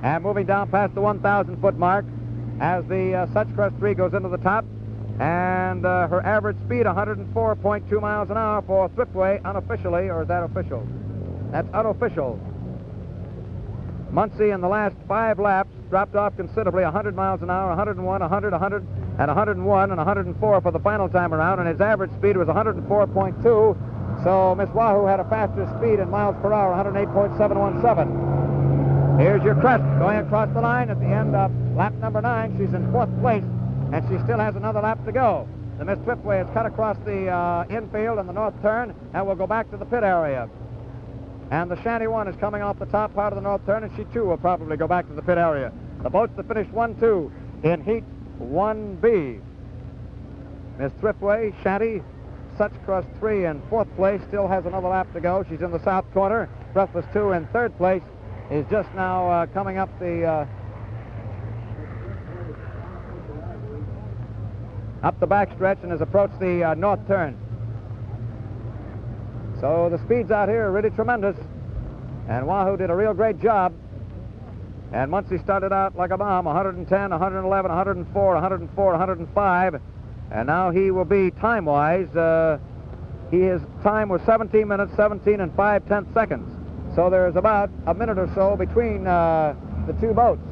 A: and moving down past the 1,000-foot mark as the Such Crest 3 goes into the top, and her average speed 104.2 miles an hour for Swiftway unofficially, or is that official? That's unofficial. Muncey in the last 5 laps dropped off considerably, 100 miles an hour, 101, 100, 100, and 101, and 104 for the final time around, and his average speed was 104.2, so Miss Wahoo had a faster speed in miles per hour, 108.717. Here's your Crest going across the line at the end of lap number 9. She's in 4th place, and she still has another lap to go. The Miss Swiftway has cut across the infield in the north turn and will go back to the pit area. And the Shanty 1 is coming off the top part of the north turn, and she too will probably go back to the pit area. the boats that finished 1-2 in Heat 1B. Miss Thriftway, Shanty, Such Crust 3 in fourth place, still has another lap to go. She's in the south corner. Breathless 2 in third place is just now coming up the backstretch and has approached the north turn. So the speeds out here are really tremendous, and Wahoo did a real great job. And Muncey started out like a bomb, 110, 111, 104, 104, 105, and now he will be time-wise. His time was 17 minutes, 17 and 5/10 seconds. So there's about a minute or so between the two boats.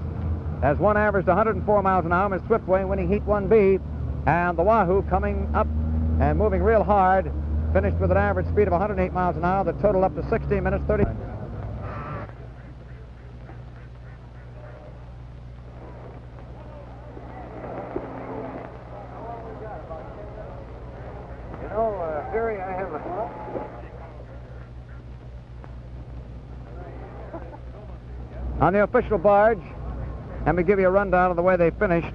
A: As one averaged 104 miles an hour, Miss Swiftway winning Heat 1B, and the Wahoo coming up and moving real hard, finished with an average speed of 108 miles an hour that totaled up to 16 minutes, 30. Jerry, I have on the official barge, let me give you a rundown of the way they finished.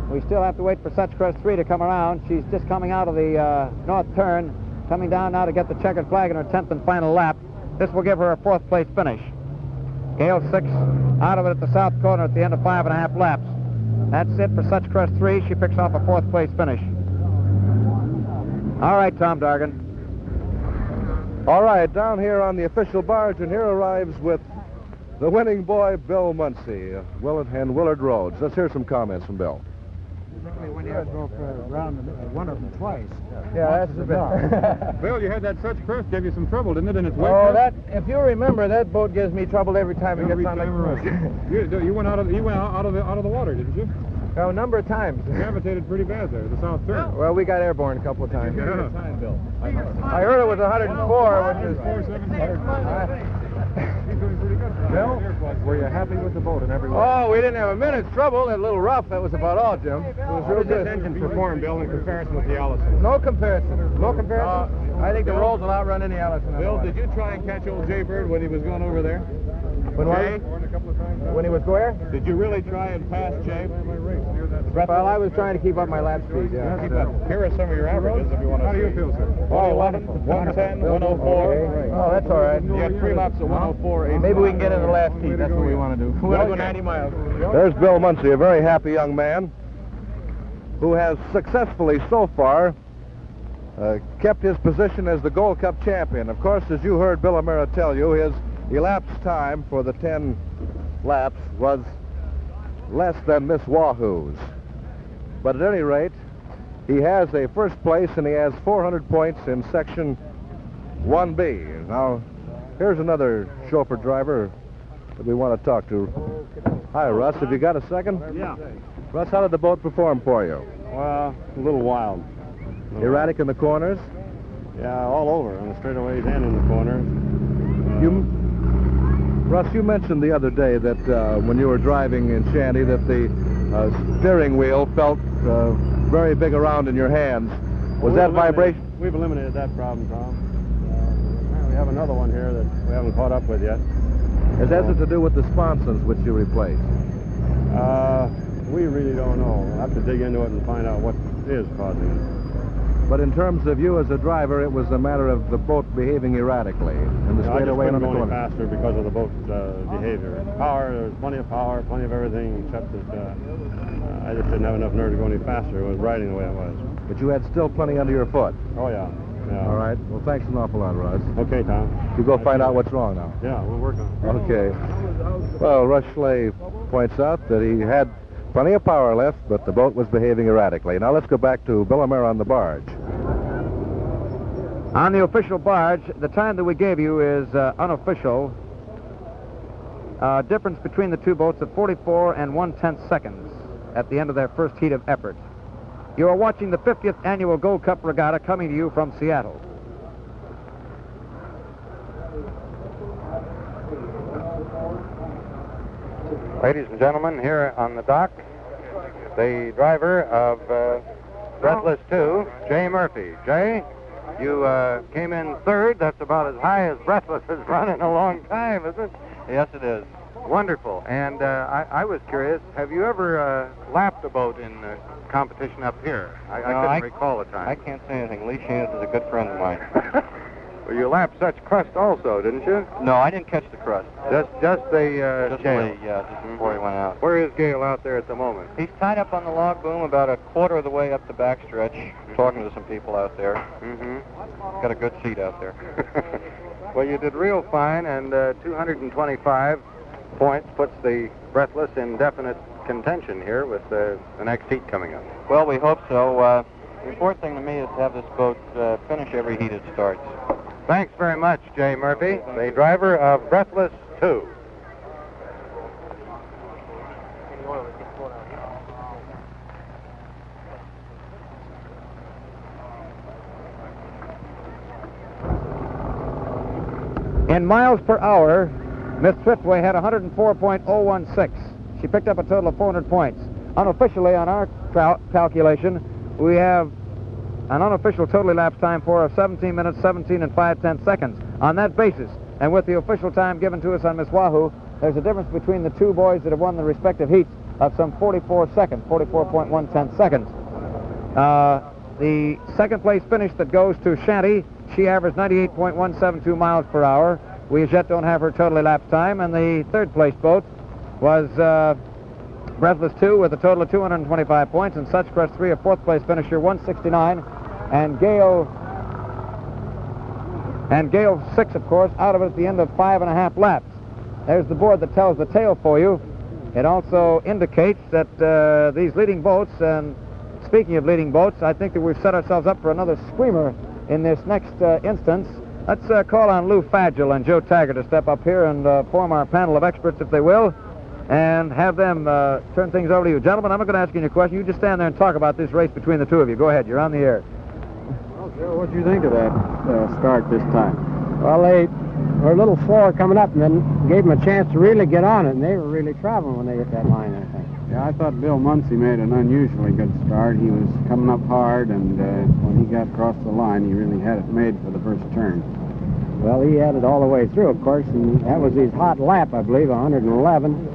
A: We still have to wait for Such Crest 3 to come around. She's just coming out of the north turn, coming down now to get the checkered flag in her 10th and final lap. This will give her a fourth place finish. Gale 6 out of it at the south corner at the end of 5.5 laps. That's it for Such Crest 3. She picks off a fourth place finish. All right, Tom Dargan.
B: All right, down here on the official barge, and here arrives with the winning boy, Bill Muncey, and Willard Rhodes. Let's hear some comments from Bill.
D: When you broke around one of them twice.
B: Yeah, that's the best.
C: Bill, you had that Such Crest gave you some trouble, didn't it? And it's
D: Oh, that, if you remember, that boat gives me trouble every time it gets on the coast.
C: You went out of the water, didn't you?
D: Oh, a number of times.
C: Gravitated pretty bad there, the south turn.
D: Well, we got airborne a couple of times.
C: Yeah. Time, Bill.
D: I heard it was 104, which is...
C: 104.7. He's doing pretty good.
D: Bill,
C: were you happy with the boat in every way?
D: Oh, we didn't have a minute's trouble. A little rough. That was about all, Jim. It was real good.
C: engine perform, Bill, in comparison with the Allison?
D: No comparison. No comparison? I think the Rolls will outrun any Allison.
C: Bill, did you try and catch old Jaybird when he was going over there?
D: When what? When he was where?
C: Did you really try and pass Jay?
D: Well, I was trying to keep up my lap speed, yeah.
C: Here are some of your averages if you want to see. How do you feel, sir?
D: 111,
C: 110, 104.
D: Oh, that's all right.
C: You had 3 laps at 104.
D: Maybe we can get in the last heat. That's what we want to do. We want to go 90 miles.
B: There's Bill Muncey, a very happy young man who has successfully so far kept his position as the Gold Cup champion. Of course, as you heard Bill O'Meara tell you, his elapsed time for the 10 laps was less than Miss Wahoo's. But at any rate, he has a first place and he has 400 points in section 1B. Now, here's another chauffeur driver that we want to talk to. Hi, Russ. Have you got a second?
E: Yeah.
B: Russ, how did the boat perform for you?
E: Well, a little wild.
B: Erratic in the corners?
E: Yeah, all over, on the straightaways and in the corners.
B: Russ, you mentioned the other day that when you were driving in Shanty that the steering wheel felt very big around in your hands. Was that vibration?
E: We've eliminated that problem, Tom. We have another one here that we haven't caught up with yet.
B: Has that to do with the sponsons which you replaced?
E: We really don't know. We'll have to dig into it and find out what is causing it.
B: But in terms of you as a driver, it was a matter of the boat behaving erratically in the straightaway and on the
E: I just couldn't go any
B: corner.
E: faster because of the boat's behavior. Power, there's plenty of power, plenty of everything, except that I just didn't have enough nerve to go any faster. It was riding the way it was.
B: But you had still plenty under your foot.
E: Oh, yeah.
B: All right. Well, thanks an awful lot, Russ.
E: Okay, Tom.
B: You go find out what's wrong now.
E: Yeah, we'll work on it.
B: Okay. Well, Russ Schley points out that he had plenty of power left, but the boat was behaving erratically. Now let's go back to Bill O'Meara on the barge.
A: On the official barge, the time that we gave you is unofficial. Difference between the two boats of 44 and 1/10 seconds at the end of their first heat of effort. You are watching the 50th Annual Gold Cup Regatta coming to you from Seattle. Ladies and gentlemen, here on the dock, the driver of Breathless 2, Jay Murphy. Jay, you came in third. That's about as high as Breathless has run in a long time, isn't it?
F: Yes, it is.
C: Wonderful. And I was curious, have you ever lapped a boat in competition up here? I couldn't recall the time.
D: I can't say anything. Lee Shans is a good friend of mine.
C: Well, you lapped such crust also, didn't you?
D: No, I didn't catch the crust.
C: Just the
D: Just
C: Gale.
D: Lee, yeah, just before he went out.
C: Where is Gale out there at the moment?
D: He's tied up on the log boom about a quarter of the way up the backstretch, talking to some people out there.
C: Mm-hmm.
D: Got a good seat out there.
C: Well, you did real fine, and 225 points puts the Breathless in definite contention here with the next heat coming up.
D: Well, we hope so. The important thing to me is to have this boat finish every heat it starts.
C: Thanks very much, Jay Murphy, the driver of Breathless 2.
A: In miles per hour, Miss Thriftway had 104.016. She picked up a total of 400 points. Unofficially, on our calculation, we have an unofficial total elapsed time for of 17 minutes, 17 and 5/10 seconds. On that basis, and with the official time given to us on Miss Wahoo, there's a difference between the two boys that have won the respective heats of some 44 seconds, 44.110 seconds. The second place finish that goes to Shanty, she averaged 98.172 miles per hour. We as yet don't have her total elapsed time. And the third place boat was Breathless 2 with a total of 225 points, and Such Crest 3, a fourth place finisher, 169. And Gale 6, of course, out of it at the end of 5.5 laps. There's the board that tells the tale for you. It also indicates that these leading boats, and speaking of leading boats, I think that we've set ourselves up for another screamer in this next instance. Let's call on Lou Fagel and Joe Taggart to step up here and form our panel of experts, if they will, and have them turn things over to you. Gentlemen, I'm not going to ask you any question. You just stand there and talk about this race between the two of you. Go ahead. You're on the air.
F: Well, Joe, what do you think of that start this time?
G: Well, they were a little slower coming up, and then gave them a chance to really get on it, and they were really traveling when they hit that line, I think.
F: Yeah, I thought Bill Muncey made an unusually good start. He was coming up hard, and when he got across the line, he really had it made for the first turn.
G: Well, he had it all the way through, of course, and that was his hot lap, I believe, 111.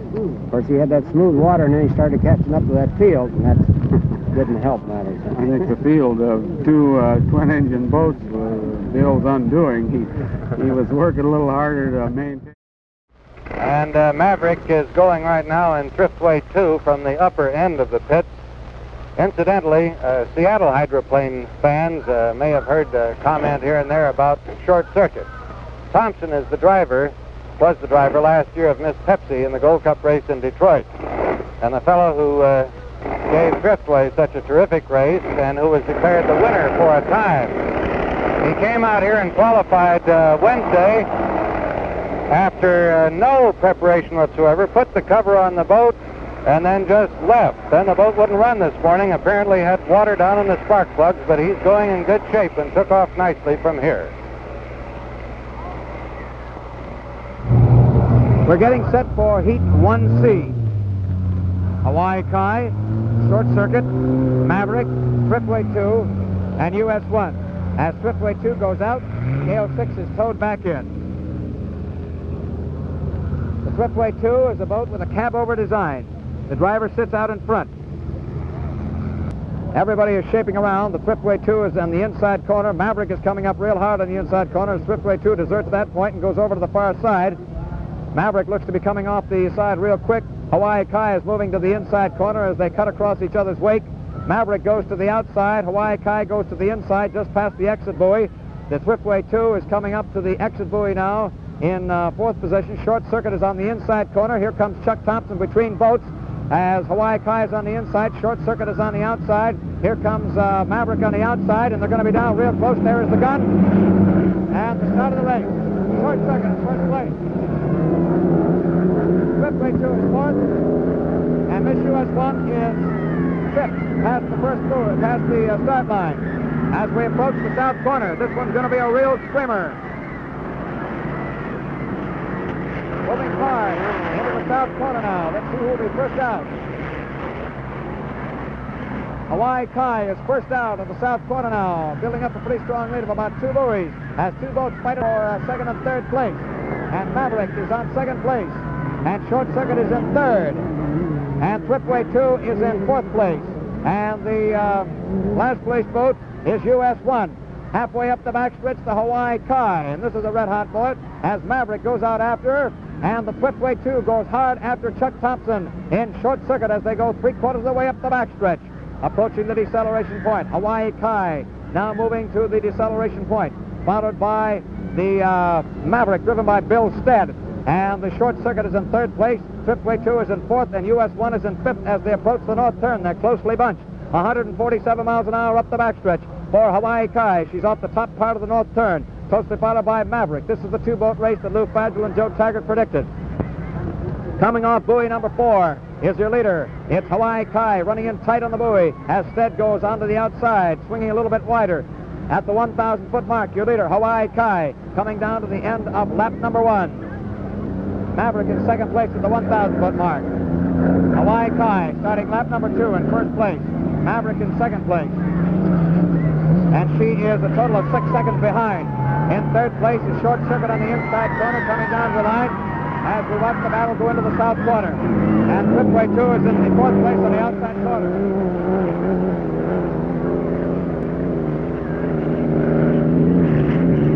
G: Of course, he had that smooth water, and then he started catching up to that field, and that didn't help matters.
F: I think the field of two twin-engine boats was Bill's undoing. He was working a little harder to maintain.
C: And Maverick is going right now in Thriftway 2 from the upper end of the pits. Incidentally, Seattle hydroplane fans may have heard a comment here and there about short circuit. Thompson is the driver, was the driver last year of Miss Pepsi in the Gold Cup race in Detroit. And the fellow who gave Thriftway such a terrific race and who was declared the winner for a time. He came out here and qualified Wednesday after no preparation whatsoever, put the cover on the boat, and then just left. Then the boat wouldn't run this morning, apparently had water down in the spark plugs, but he's going in good shape and took off nicely from here.
A: We're getting set for Heat 1C. Hawaii Kai, Short Circuit, Maverick, Thriftway 2, and US 1. As Thriftway 2 goes out, Gale 6 is towed back in. The Thriftway 2 is a boat with a cab-over design. The driver sits out in front. Everybody is shaping around. The Thriftway 2 is on the inside corner. Maverick is coming up real hard on the inside corner. Thriftway 2 deserts that point and goes over to the far side. Maverick looks to be coming off the side real quick. Hawaii Kai is moving to the inside corner as they cut across each other's wake. Maverick goes to the outside. Hawaii Kai goes to the inside just past the exit buoy. The Thriftway 2 is coming up to the exit buoy now in fourth position. Short Circuit is on the inside corner. Here comes Chuck Thompson between boats as Hawaii Kai is on the inside. Short Circuit is on the outside. Here comes Maverick on the outside, and they're going to be down real close. There is the gun. And the start of the race. Short Circuit is first place. Thriftway 2 is fourth. And Miss US 1 is fifth, past the first buoy, past the start line. As we approach the south corner, this one's going to be a real screamer. Moving hard into the south corner now. Let's see who will be first out. Hawaii Kai is first out of the south corner now, building up a pretty strong lead of about 2 buoys, as 2 boats fight for second and third place. And Maverick is on second place. And Short Circuit is in third. And Thriftway 2 is in fourth place. And the last place boat is US 1. Halfway up the backstretch, the Hawaii Kai. And this is a red-hot boat as Maverick goes out after her. And the Thriftway 2 goes hard after Chuck Thompson in Short Circuit as they go three-quarters of the way up the backstretch. Approaching the deceleration point, Hawaii Kai now moving to the deceleration point, followed by the Maverick driven by Bill Stead. And the Short Circuit is in third place, Thriftway 2 is in fourth, and US 1 is in fifth as they approach the north turn. They're closely bunched. 147 miles an hour up the backstretch for Hawaii Kai. She's off the top part of the north turn, closely followed by Maverick. This is the two-boat race that Lou Fagel and Joe Taggart predicted. Coming off buoy number 4 is your leader. It's Hawaii Kai running in tight on the buoy as Stead goes onto the outside, swinging a little bit wider. At the 1,000-foot mark, your leader, Hawaii Kai, coming down to the end of lap number 1. Maverick in second place at the 1,000-foot mark. Hawaii Kai starting lap number 2 in first place. Maverick in second place. And she is a total of 6 seconds behind. In third place is Short Circuit on the inside corner coming down the line as we watch the battle go into the south corner. And Thriftway 2 is in the fourth place on the outside corner.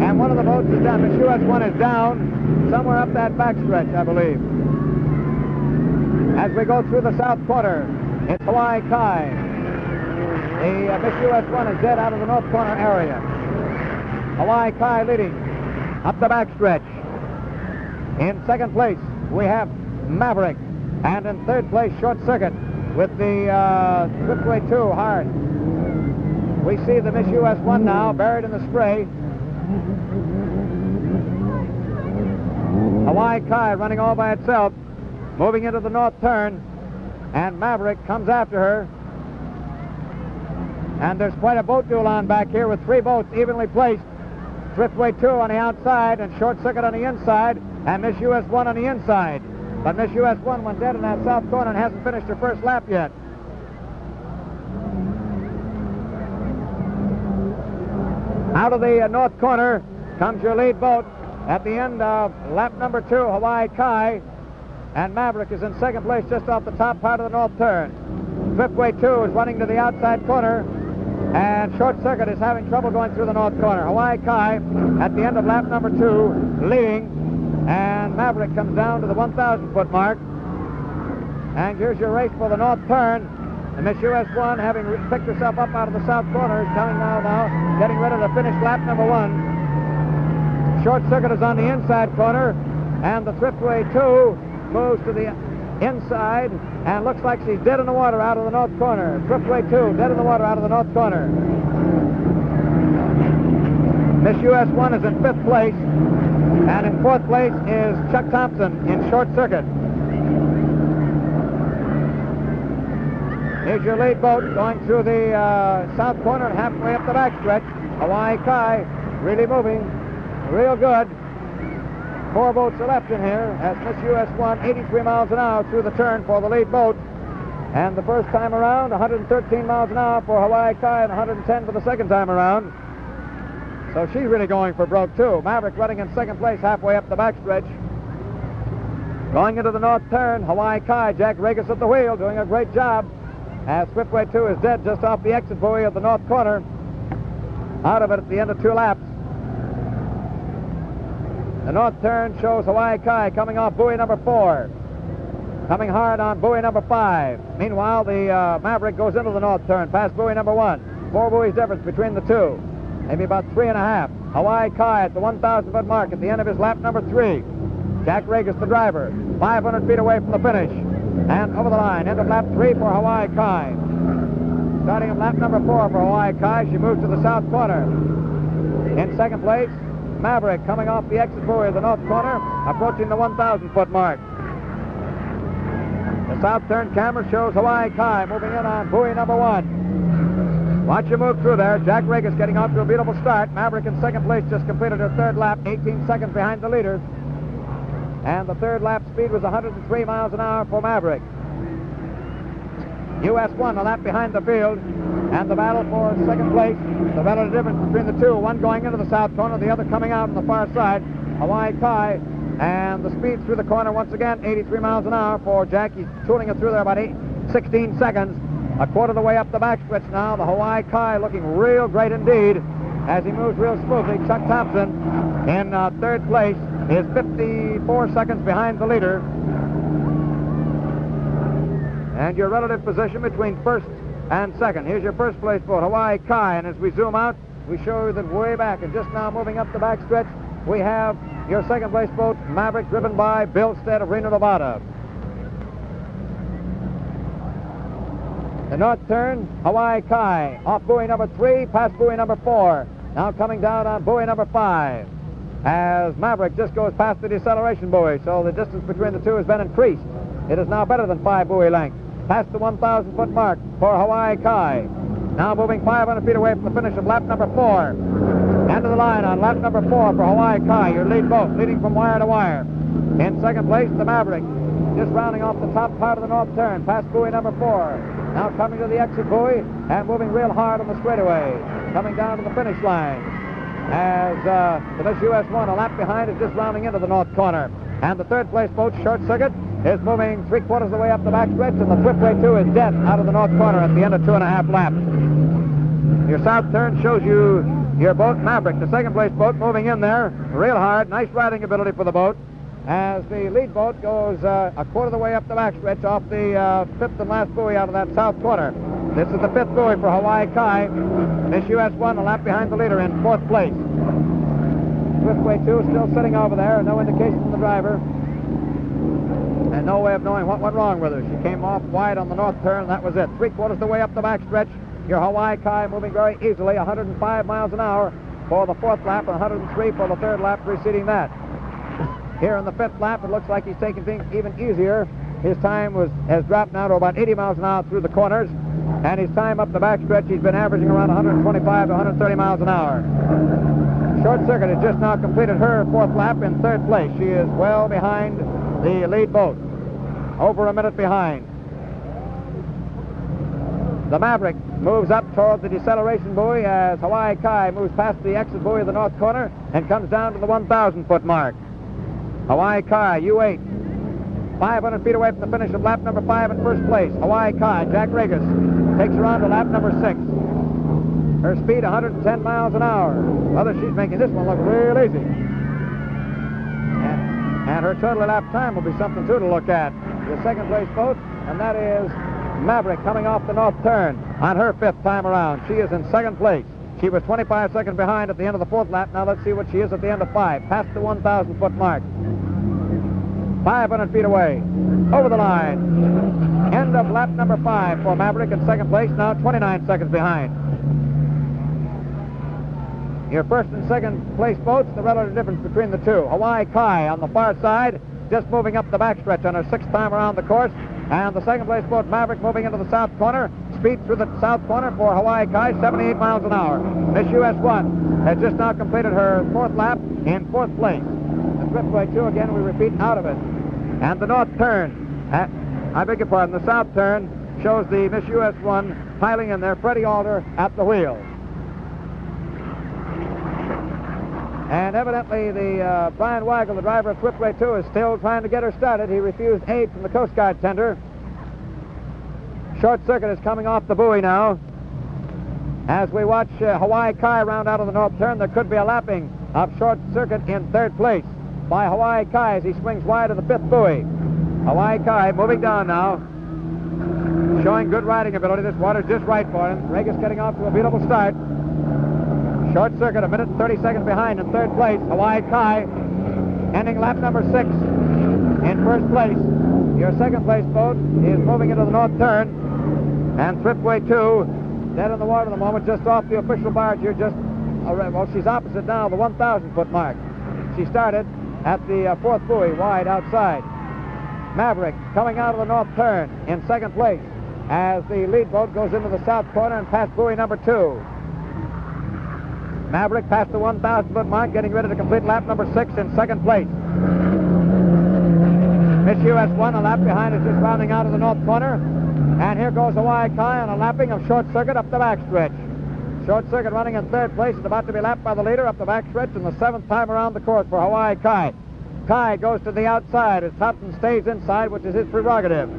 A: And one of the boats is down. The US 1 is down somewhere up that backstretch, I believe. As we go through the south corner, it's Hawaii Kai. The Miss US 1 is dead out of the north corner area. Hawaii Kai leading up the backstretch. In second place, we have Maverick. And in third place, Short Circuit with the Thriftway 2 hard. We see the Miss US 1 now buried in the spray. Hawaii Kai running all by itself, moving into the north turn, and Maverick comes after her. And there's quite a boat duel on back here with 3 boats evenly placed. Thriftway 2 on the outside and Short Circuit on the inside, and Miss US 1 on the inside. But Miss US 1 went dead in that south corner and hasn't finished her first lap yet. Out of the north corner comes your lead boat. At the end of lap number 2, Hawaii Kai, and Maverick is in second place just off the top part of the north turn. Thriftway 2 is running to the outside corner, and Short Circuit is having trouble going through the north corner. Hawaii Kai at the end of lap number 2 leading, and Maverick comes down to the 1,000-foot mark. And here's your race for the north turn. And Miss US 1, having picked herself up out of the south corner, is coming now, getting ready to finish lap number 1. Short Circuit is on the inside corner, and the Thriftway 2 moves to the inside, and looks like she's dead in the water out of the north corner. Thriftway 2 dead in the water out of the north corner. Miss US 1 is in 5th place, and in 4th place is Chuck Thompson in Short Circuit. Here's your lead boat going through the south corner and halfway up the backstretch. Hawaii Kai really moving real good. 4 boats are left in here as Miss US 1 83 miles an hour through the turn for the lead boat. And the first time around, 113 miles an hour for Hawaii Kai and 110 for the second time around. So she's really going for broke, too. Maverick running in second place halfway up the backstretch. Going into the north turn, Hawaii Kai, Jack Regas at the wheel, doing a great job. As Thriftway 2 is dead just off the exit buoy of the north corner. Out of it at the end of 2 laps. The north turn shows Hawaii Kai coming off buoy number 4. Coming hard on buoy number 5. Meanwhile, the Maverick goes into the north turn, past buoy number 1. 4 buoys difference between the two. Maybe about 3.5. Hawaii Kai at the 1,000-foot mark at the end of his lap number 3. Jack Regas, the driver, 500 feet away from the finish. And over the line, end of lap 3 for Hawaii Kai. Starting at lap number 4 for Hawaii Kai, she moves to the south corner. In second place, Maverick coming off the exit buoy of the north corner, approaching the 1,000-foot mark. The south turn camera shows Hawaii Kai moving in on buoy number 1. Watch her move through there. Jack Regas getting off to a beautiful start. Maverick in second place just completed her 3rd lap, 18 seconds behind the leader. And the 3rd lap speed was 103 miles an hour for Maverick. US 1 a lap behind the field, and the battle for second place, the relative difference between the two, one going into the south corner, the other coming out on the far side. Hawaii Kai And the speed through the corner once again, 83 miles an hour for Jack. He's tooling it through there about 16 seconds. A quarter of the way up the backstretch now. The Hawaii Kai looking real great indeed as he moves real smoothly. Chuck Thompson in third place is 54 seconds behind the leader. And your relative position between first and second. Here's your first place boat, Hawaii Kai, and as we zoom out, we show you that way back, and just now moving up the backstretch, we have your second place boat, Maverick, driven by Bill Stead of Reno, Nevada. The north turn, Hawaii Kai, off buoy number 3, past buoy number 4. Now coming down on buoy number 5. As Maverick just goes past the deceleration buoy, so the distance between the two has been increased. It is now better than 5 buoy lengths. Past the 1,000-foot mark for Hawaii Kai. Now moving 500 feet away from the finish of lap number 4. End of the line on lap number 4 for Hawaii Kai, your lead boat, leading from wire to wire. In second place, the Maverick, just rounding off the top part of the north turn, past buoy number 4. Now coming to the exit buoy and moving real hard on the straightaway. Coming down to the finish line. As the Miss US-1, a lap behind, is just rounding into the north corner. And the third place boat, Short Circuit, is moving 3/4 of the way up the backstretch, and the Swiftway 2 is dead out of the north corner at the end of 2.5 laps. Your south turn shows you your boat, Maverick, the second place boat, moving in there real hard. Nice riding ability for the boat. As the lead boat goes 1/4 of the way up the backstretch off the 5th and last buoy out of that south corner. This is the 5th buoy for Hawaii Kai. Miss US-1 a lap behind the leader in 4th place. Swiftway 2 still sitting over there, no indication from the driver. And no way of knowing what went wrong with her. She came off wide on the north turn, and that was it. 3/4 of the way up the backstretch. Your Hawaii Kai moving very easily, 105 miles an hour for the 4th lap and 103 for the 3rd lap preceding that. Here in the 5th lap, it looks like he's taking things even easier. His time has dropped now to about 80 miles an hour through the corners, and his time up the backstretch, he's been averaging around 125 to 130 miles an hour. Short Circuit has just now completed her 4th lap in 3rd place. She is well behind the lead boat, over a minute behind. The Maverick moves up toward the deceleration buoy as Hawaii Kai moves past the exit buoy of the north corner and comes down to the 1,000-foot mark. Hawaii Kai, U8, 500 feet away from the finish of lap number 5 in first place. Hawaii Kai, Jack Regas, takes her on to lap number 6. Her speed, 110 miles an hour. Whether she's making this one look real easy. And her total lap time will be something, too, to look at. The second place boat, and that is Maverick coming off the north turn on her 5th time around. She is in 2nd place. She was 25 seconds behind at the end of the 4th lap. Now let's see what she is at the end of 5, past the 1,000-foot mark. 500 feet away, over the line. End of lap number 5 for Maverick in 2nd place, now 29 seconds behind. Your 1st and 2nd place boats, the relative difference between the two. Hawaii Kai on the far side, just moving up the backstretch on her 6th time around the course. And the 2nd place boat, Maverick, moving into the south corner. Speed through the south corner for Hawaii Kai, 78 miles an hour. Miss US-1 has just now completed her 4th lap in 4th place. The Swiftway 2, again, we repeat, out of it. And the north turn, I beg your pardon, the south turn shows the Miss US-1 piling in there, Freddie Alder at the wheel. And evidently the Brian Weigel, the driver of Swiftway 2, is still trying to get her started. He refused aid from the Coast Guard tender. Short Circuit is coming off the buoy now. As we watch Hawaii Kai round out of the north turn, there could be a lapping of Short Circuit in 3rd place by Hawaii Kai as he swings wide of the 5th buoy. Hawaii Kai moving down now, showing good riding ability. This water's just right for him. Regas getting off to a beautiful start. Short Circuit, 1 minute and 30 seconds behind in 3rd place. Hawaii Kai ending lap number 6 in 1st place. Your 2nd place boat is moving into the north turn. And Swiftway 2, dead in the water at the moment, just off the official barge here, well, she's opposite now the 1,000-foot mark. She started at the 4th buoy, wide outside. Maverick coming out of the north turn in 2nd place as the lead boat goes into the south corner and past buoy number 2. Maverick past the 1,000-foot mark, getting ready to complete lap number 6 in 2nd place. Miss US-1, a lap behind, is just rounding out of the north corner. And here goes Hawaii Kai on a lapping of Short Circuit up the backstretch. Short Circuit running in 3rd place is about to be lapped by the leader up the backstretch in the 7th time around the course for Hawaii Kai. Kai goes to the outside as Thompson stays inside, which is his prerogative.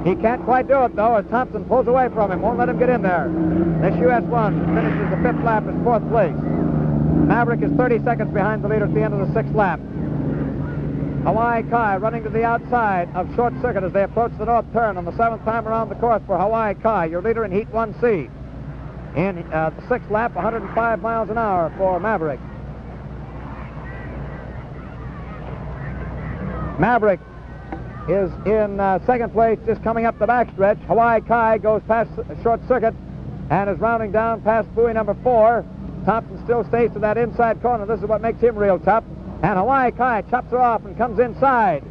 A: He can't quite do it, though, as Thompson pulls away from him, won't let him get in there. This US1 finishes the 5th lap in 4th place. Maverick is 30 seconds behind the leader at the end of the 6th lap. Hawaii Kai running to the outside of Short Circuit as they approach the north turn on the 7th time around the course for Hawaii Kai, your leader in Heat 1C. In the 6th lap, 105 miles an hour for Maverick. Maverick is in 2nd place, just coming up the backstretch. Hawaii Kai goes past Short Circuit and is rounding down past buoy number 4. Thompson still stays to that inside corner. This is what makes him real tough. And Hawaii Kai chops her off and comes inside.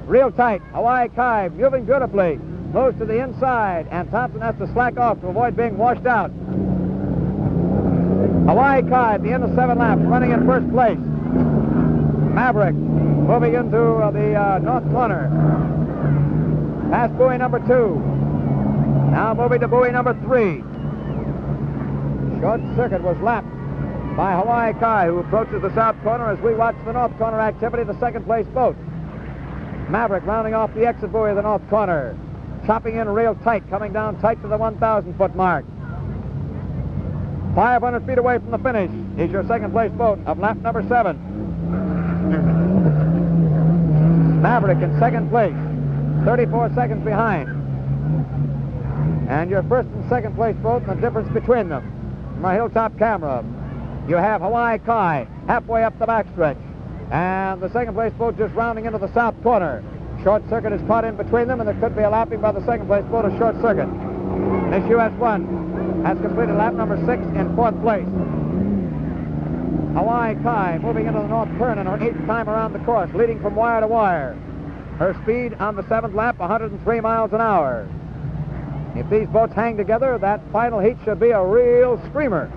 A: Real tight. Hawaii Kai moving beautifully. Moves to the inside, and Thompson has to slack off to avoid being washed out. Hawaii Kai at the end of 7 laps, running in 1st place. Maverick moving into the north corner. Past buoy number 2. Now moving to buoy number 3. Short Circuit was lapped by Hawaii Kai, who approaches the south corner as we watch the north corner activity of the 2nd place boat. Maverick rounding off the exit buoy of the north corner. Chopping in real tight, coming down tight to the 1,000-foot mark. 500 feet away from the finish is your 2nd place boat of lap number 7. Maverick in 2nd place, 34 seconds behind. And your 1st and 2nd place boat and the difference between them. From my hilltop camera, you have Hawaii Kai halfway up the backstretch. And the 2nd place boat just rounding into the south corner. Short Circuit is caught in between them, and there could be a lapping by the 2nd place boat of Short Circuit. This US1 has completed lap number 6 in 4th place. Hawaii Kai moving into the north turn in her 8th time around the course, leading from wire to wire. Her speed on the 7th lap, 103 miles an hour. If these boats hang together, that final heat should be a real screamer.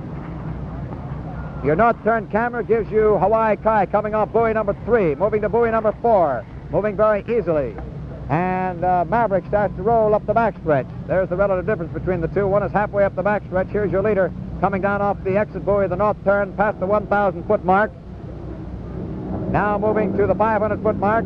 A: Your north turn camera gives you Hawaii Kai coming off buoy number 3, moving to buoy number 4, moving very easily. And Maverick starts to roll up the backstretch. There's the relative difference between the two. One is halfway up the backstretch. Here's your leader coming down off the exit buoy of the north turn past the 1,000-foot mark. Now moving to the 500-foot mark.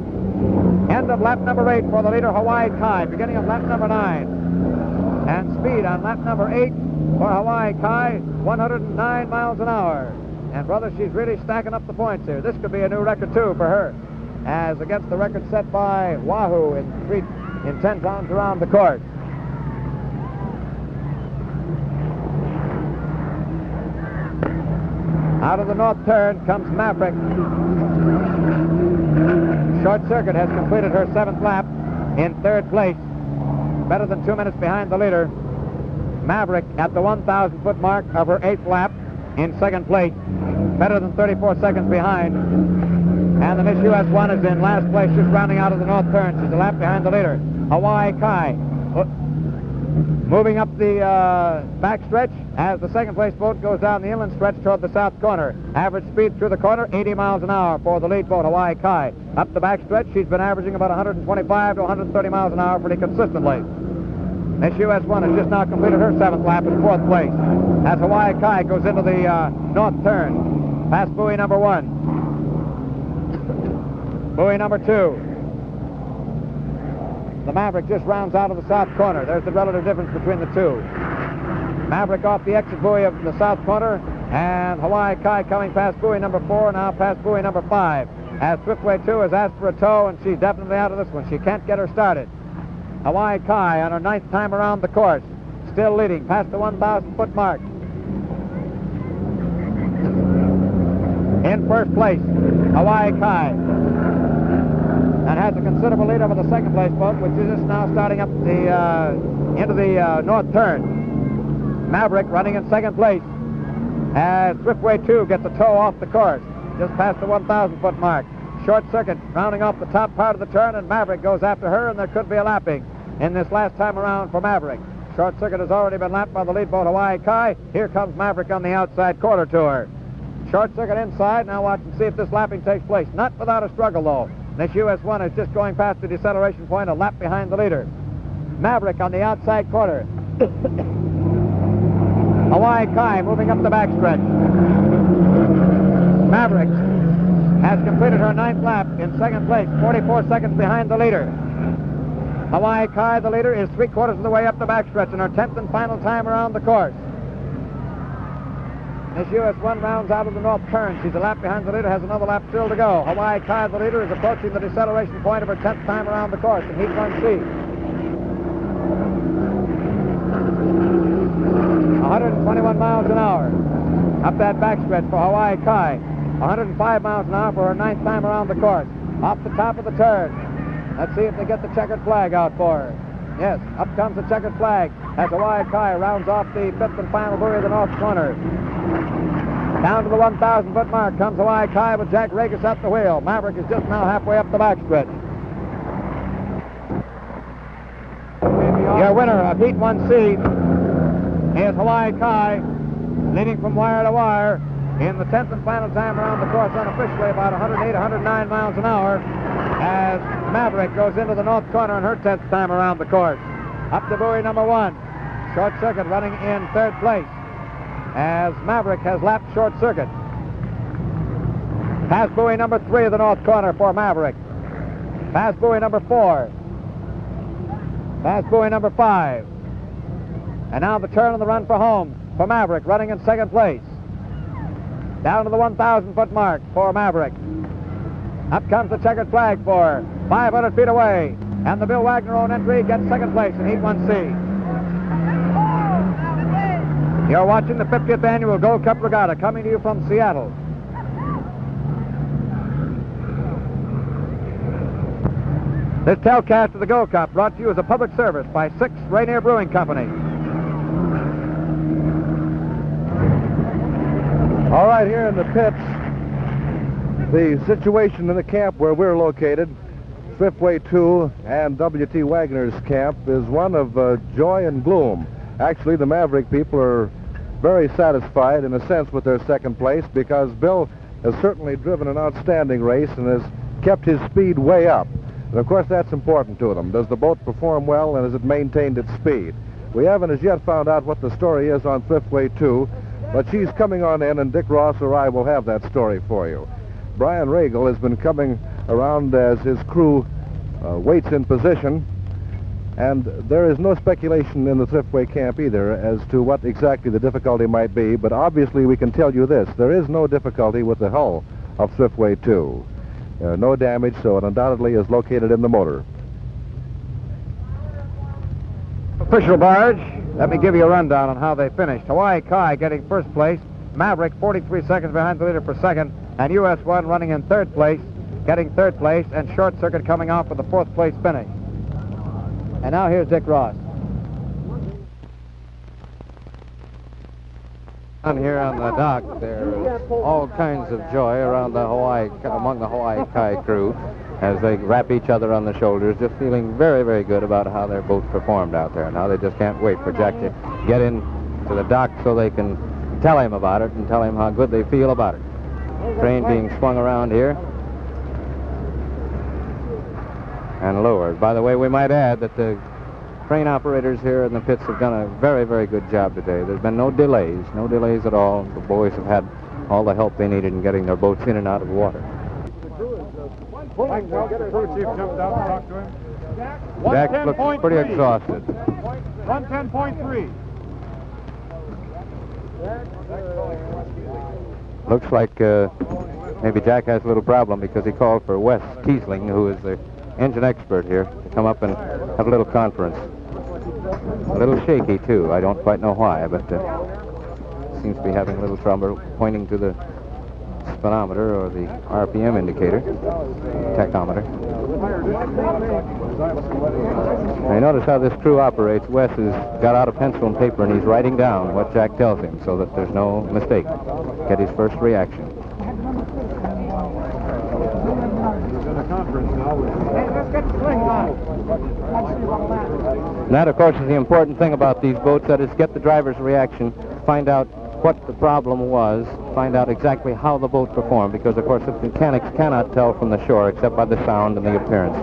A: End of lap number 8 for the leader, Hawaii Kai. Beginning of lap number 9. And speed on lap number 8 for Hawaii Kai, 109 miles an hour. And, brother, she's really stacking up the points here. This could be a new record, too, for her, as against the record set by Wahoo in 10 times around the course. Out of the north turn comes Maverick. Short Circuit has completed her 7th lap in 3rd place, better than 2 minutes behind the leader. Maverick at the 1,000-foot mark of her 8th lap in 2nd place, better than 34 seconds behind. And the Miss US1 is in last place, just rounding out of the north turn. She's a lap behind the leader, Hawaii Kai. Moving up the backstretch as the 2nd place boat goes down the inland stretch toward the south corner. Average speed through the corner, 80 miles an hour for the lead boat, Hawaii Kai. Up the backstretch, she's been averaging about 125 to 130 miles an hour pretty consistently. This US1 has just now completed her 7th lap in 4th place as Hawaii Kai goes into the north turn, past buoy number 1. Buoy number 2. The Maverick just rounds out of the south corner. There's the relative difference between the two. Maverick off the exit buoy of the south corner, and Hawaii Kai coming past buoy number 4, now past buoy number 5. As Swiftway 2 has asked for a tow, and she's definitely out of this one. She can't get her started. Hawaii Kai on her 9th time around the course, still leading past the 1,000-foot mark. In 1st place, Hawaii Kai. And has a considerable lead over the 2nd place boat, which is just now starting up the into the north turn. Maverick running in 2nd place as Swiftway 2 gets a tow off the course, just past the 1,000-foot mark. Short Circuit rounding off the top part of the turn, and Maverick goes after her, and there could be a lapping in this last time around for Maverick. Short Circuit has already been lapped by the lead boat, Hawaii Kai. Here comes Maverick on the outside quarter to her. Short Circuit inside. Now watch and see if this lapping takes place. Not without a struggle, though. This US1 is just going past the deceleration point, a lap behind the leader. Maverick on the outside quarter. Hawaii Kai moving up the backstretch. Maverick has completed her 9th lap in second place, 44 seconds behind the leader. Hawaii Kai, the leader, is 3/4 of the way up the backstretch in her 10th and final time around the course. As US1 rounds out of the north turn, she's a lap behind the leader, has another lap still to go. Hawaii Kai, the leader, is approaching the deceleration point of her 10th time around the course in Heat 1C. 121 miles an hour up that backstretch for Hawaii Kai. 105 miles an hour for her 9th time around the course. Off the top of the turn. Let's see if they get the checkered flag out for her. Yes, up comes the checkered flag as Hawaii Kai rounds off the 5th and final buoy of the north corner. Down to the 1,000-foot mark comes Hawaii Kai with Jack Regas at the wheel. Maverick is just now halfway up the backstretch. Your winner of Heat 1C is Hawaii Kai, leading from wire to wire in the 10th and final time around the course, unofficially about 108, 109 miles an hour, as Maverick goes into the north corner in her 10th time around the course. Up to buoy number 1. Short Circuit running in 3rd place as Maverick has lapped Short Circuit. Past buoy number 3 of the north corner for Maverick. Past buoy number 4. Past buoy number 5. And now the turn on the run for home for Maverick, running in 2nd place. Down to the 1,000-foot mark for Maverick. Up comes the checkered flag for her, 500 feet away. And the Bill Wagner own entry gets 2nd place in Heat 1C. You're watching the 50th Annual Gold Cup Regatta coming to you from Seattle. This telecast of the Gold Cup brought to you as a public service by Six Rainier Brewing Company.
B: All right, here in the pits, the situation in the camp where we're located, Swiftway 2 and W.T. Wagner's camp, is one of joy and gloom. Actually, the Maverick people are very satisfied, in a sense, with their 2nd place because Bill has certainly driven an outstanding race and has kept his speed way up. And, of course, that's important to them. Does the boat perform well, and has it maintained its speed? We haven't as yet found out what the story is on Swiftway 2, but she's coming on in, and Dick Ross or I will have that story for you. Brian Regal has been coming around as his crew waits in position, and there is no speculation in the Thriftway camp either as to what exactly the difficulty might be, but obviously we can tell you this. There is no difficulty with the hull of Thriftway 2. No damage, so it undoubtedly is located in the motor.
A: Official barge, let me give you a rundown on how they finished. Hawaii Kai getting 1st place, Maverick 43 seconds behind the leader for 2nd, and US1 running in 3rd place, getting 3rd place, and Short Circuit coming off with the 4th place finish. And now here's Dick Ross.
C: Down here on the dock, there's all kinds of joy around among the Hawaii Kai crew as they wrap each other on the shoulders, just feeling very, very good about how their boat performed out there. Now they just can't wait for Jack to get into the dock so they can tell him about it and tell him how good they feel about it. Crane being swung around here and lowered. By the way, we might add that the crane operators here in the pits have done a very, very good job today. There's been no delays at all. The boys have had all the help they needed in getting their boats in and out of the water.
E: Crew chief jumped out and talked to him.
C: Jack looks pretty exhausted.
E: 110.3.
C: Looks like maybe Jack has a little problem because he called for Wes Kiesling, who is the engine expert here, to come up and have a little conference. A little shaky, too. I don't quite know why, but seems to be having a little trouble pointing to the speedometer or the RPM indicator, tachometer. Now, you notice how this crew operates. Wes has got out a pencil and paper and he's writing down what Jack tells him so that there's no mistake. Get his first reaction. And that, of course, is the important thing about these boats, that is, get the driver's reaction, find out what the problem was, find out exactly how the boat performed, because, of course, the mechanics cannot tell from the shore except by the sound and the appearance.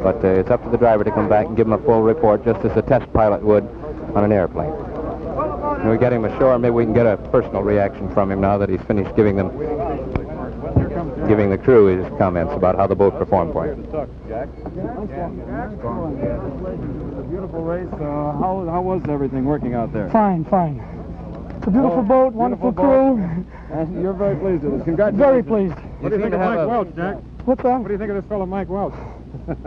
C: But it's up to the driver to come back and give him a full report, just as a test pilot would on an airplane. When we get him ashore, maybe we can get a personal reaction from him now that he's finished giving them.
E: Here comes
C: giving the crew his comments about how the boat performed for him.
B: Jack.
F: Beautiful race. How was everything working out there?
H: Fine, fine. It's a beautiful boat, wonderful crew.
F: And you're very pleased with it. Congratulations.
H: Very pleased.
E: What do you think of Mike Welch, Jack?
H: What's that?
E: What do you think of this fellow Mike Welch?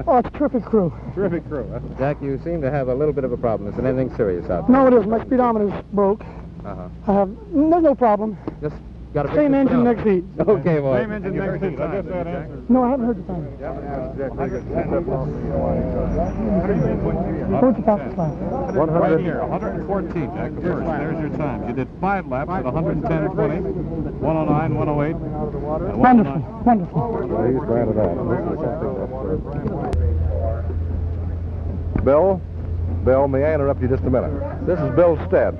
H: Oh, it's a terrific crew.
E: Terrific crew.
C: Jack, you seem to have a little bit of a problem. Is there anything serious out there?
H: No, it isn't. My speedometer's broke.
C: Uh-huh.
H: There's no problem.
C: Just got to
H: Same engine next heat.
C: Okay, boy.
E: Same engine next to I guess that answers.
H: No, I haven't heard the time. What's the fastest lap?
E: Right here, 114, Jack, the first. There's your time. You did 5 laps at 110.20, 109, 108, and 109.
H: Wonderful, wonderful.
B: He's glad of that. Bill, may I interrupt you just a minute? This is Bill Stead.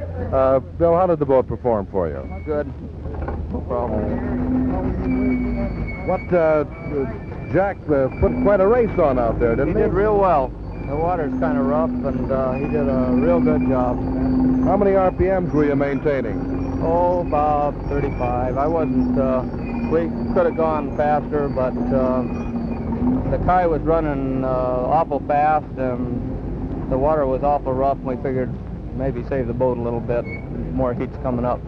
B: Bill, how did the boat perform for you?
D: Good. No problem.
B: What, Jack put quite a race on out there, didn't he?
D: He did real well. The water's kind of rough, and he did a real good job.
B: How many RPMs were you maintaining?
D: Oh, about 35. I wasn't, we could have gone faster, but the Kai was running awful fast, and the water was awful rough, and we figured maybe save the boat a little bit. More heat's coming up.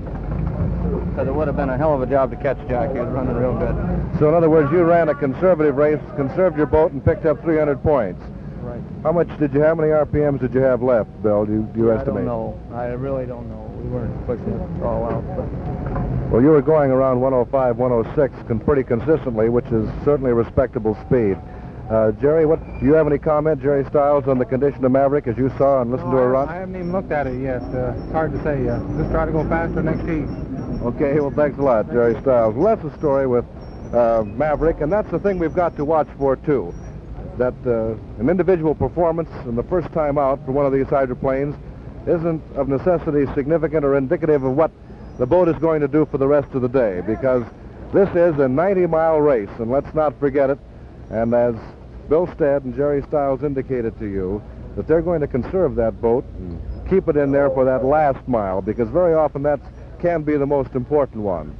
D: Because it would have been a hell of a job to catch Jack. He was running real good.
B: So in other words, you ran a conservative race, conserved your boat, and picked up 300 points.
D: Right.
B: How many RPMs did you have left, Bill? Do you estimate?
D: I don't know. I really don't know. We weren't pushing it all out. But
B: Well, you were going around 105, 106 pretty consistently, which is certainly a respectable speed. Jerry, do you have any comment, Jerry Stiles, on the condition of Maverick as you saw and listened to her run?
C: I haven't even looked at it yet. It's hard to say. Just try to go faster next heat.
B: Okay, well, thanks a lot, Jerry Stiles. Well, that's the story with Maverick, and that's the thing we've got to watch for, too. That an individual performance in the first time out for one of these hydroplanes isn't of necessity significant or indicative of what the boat is going to do for the rest of the day, because this is a 90-mile race, and let's not forget it. And as Bill Stead and Jerry Stiles indicated to you, that they're going to conserve that boat and keep it in there for that last mile, because very often that can be the most important one.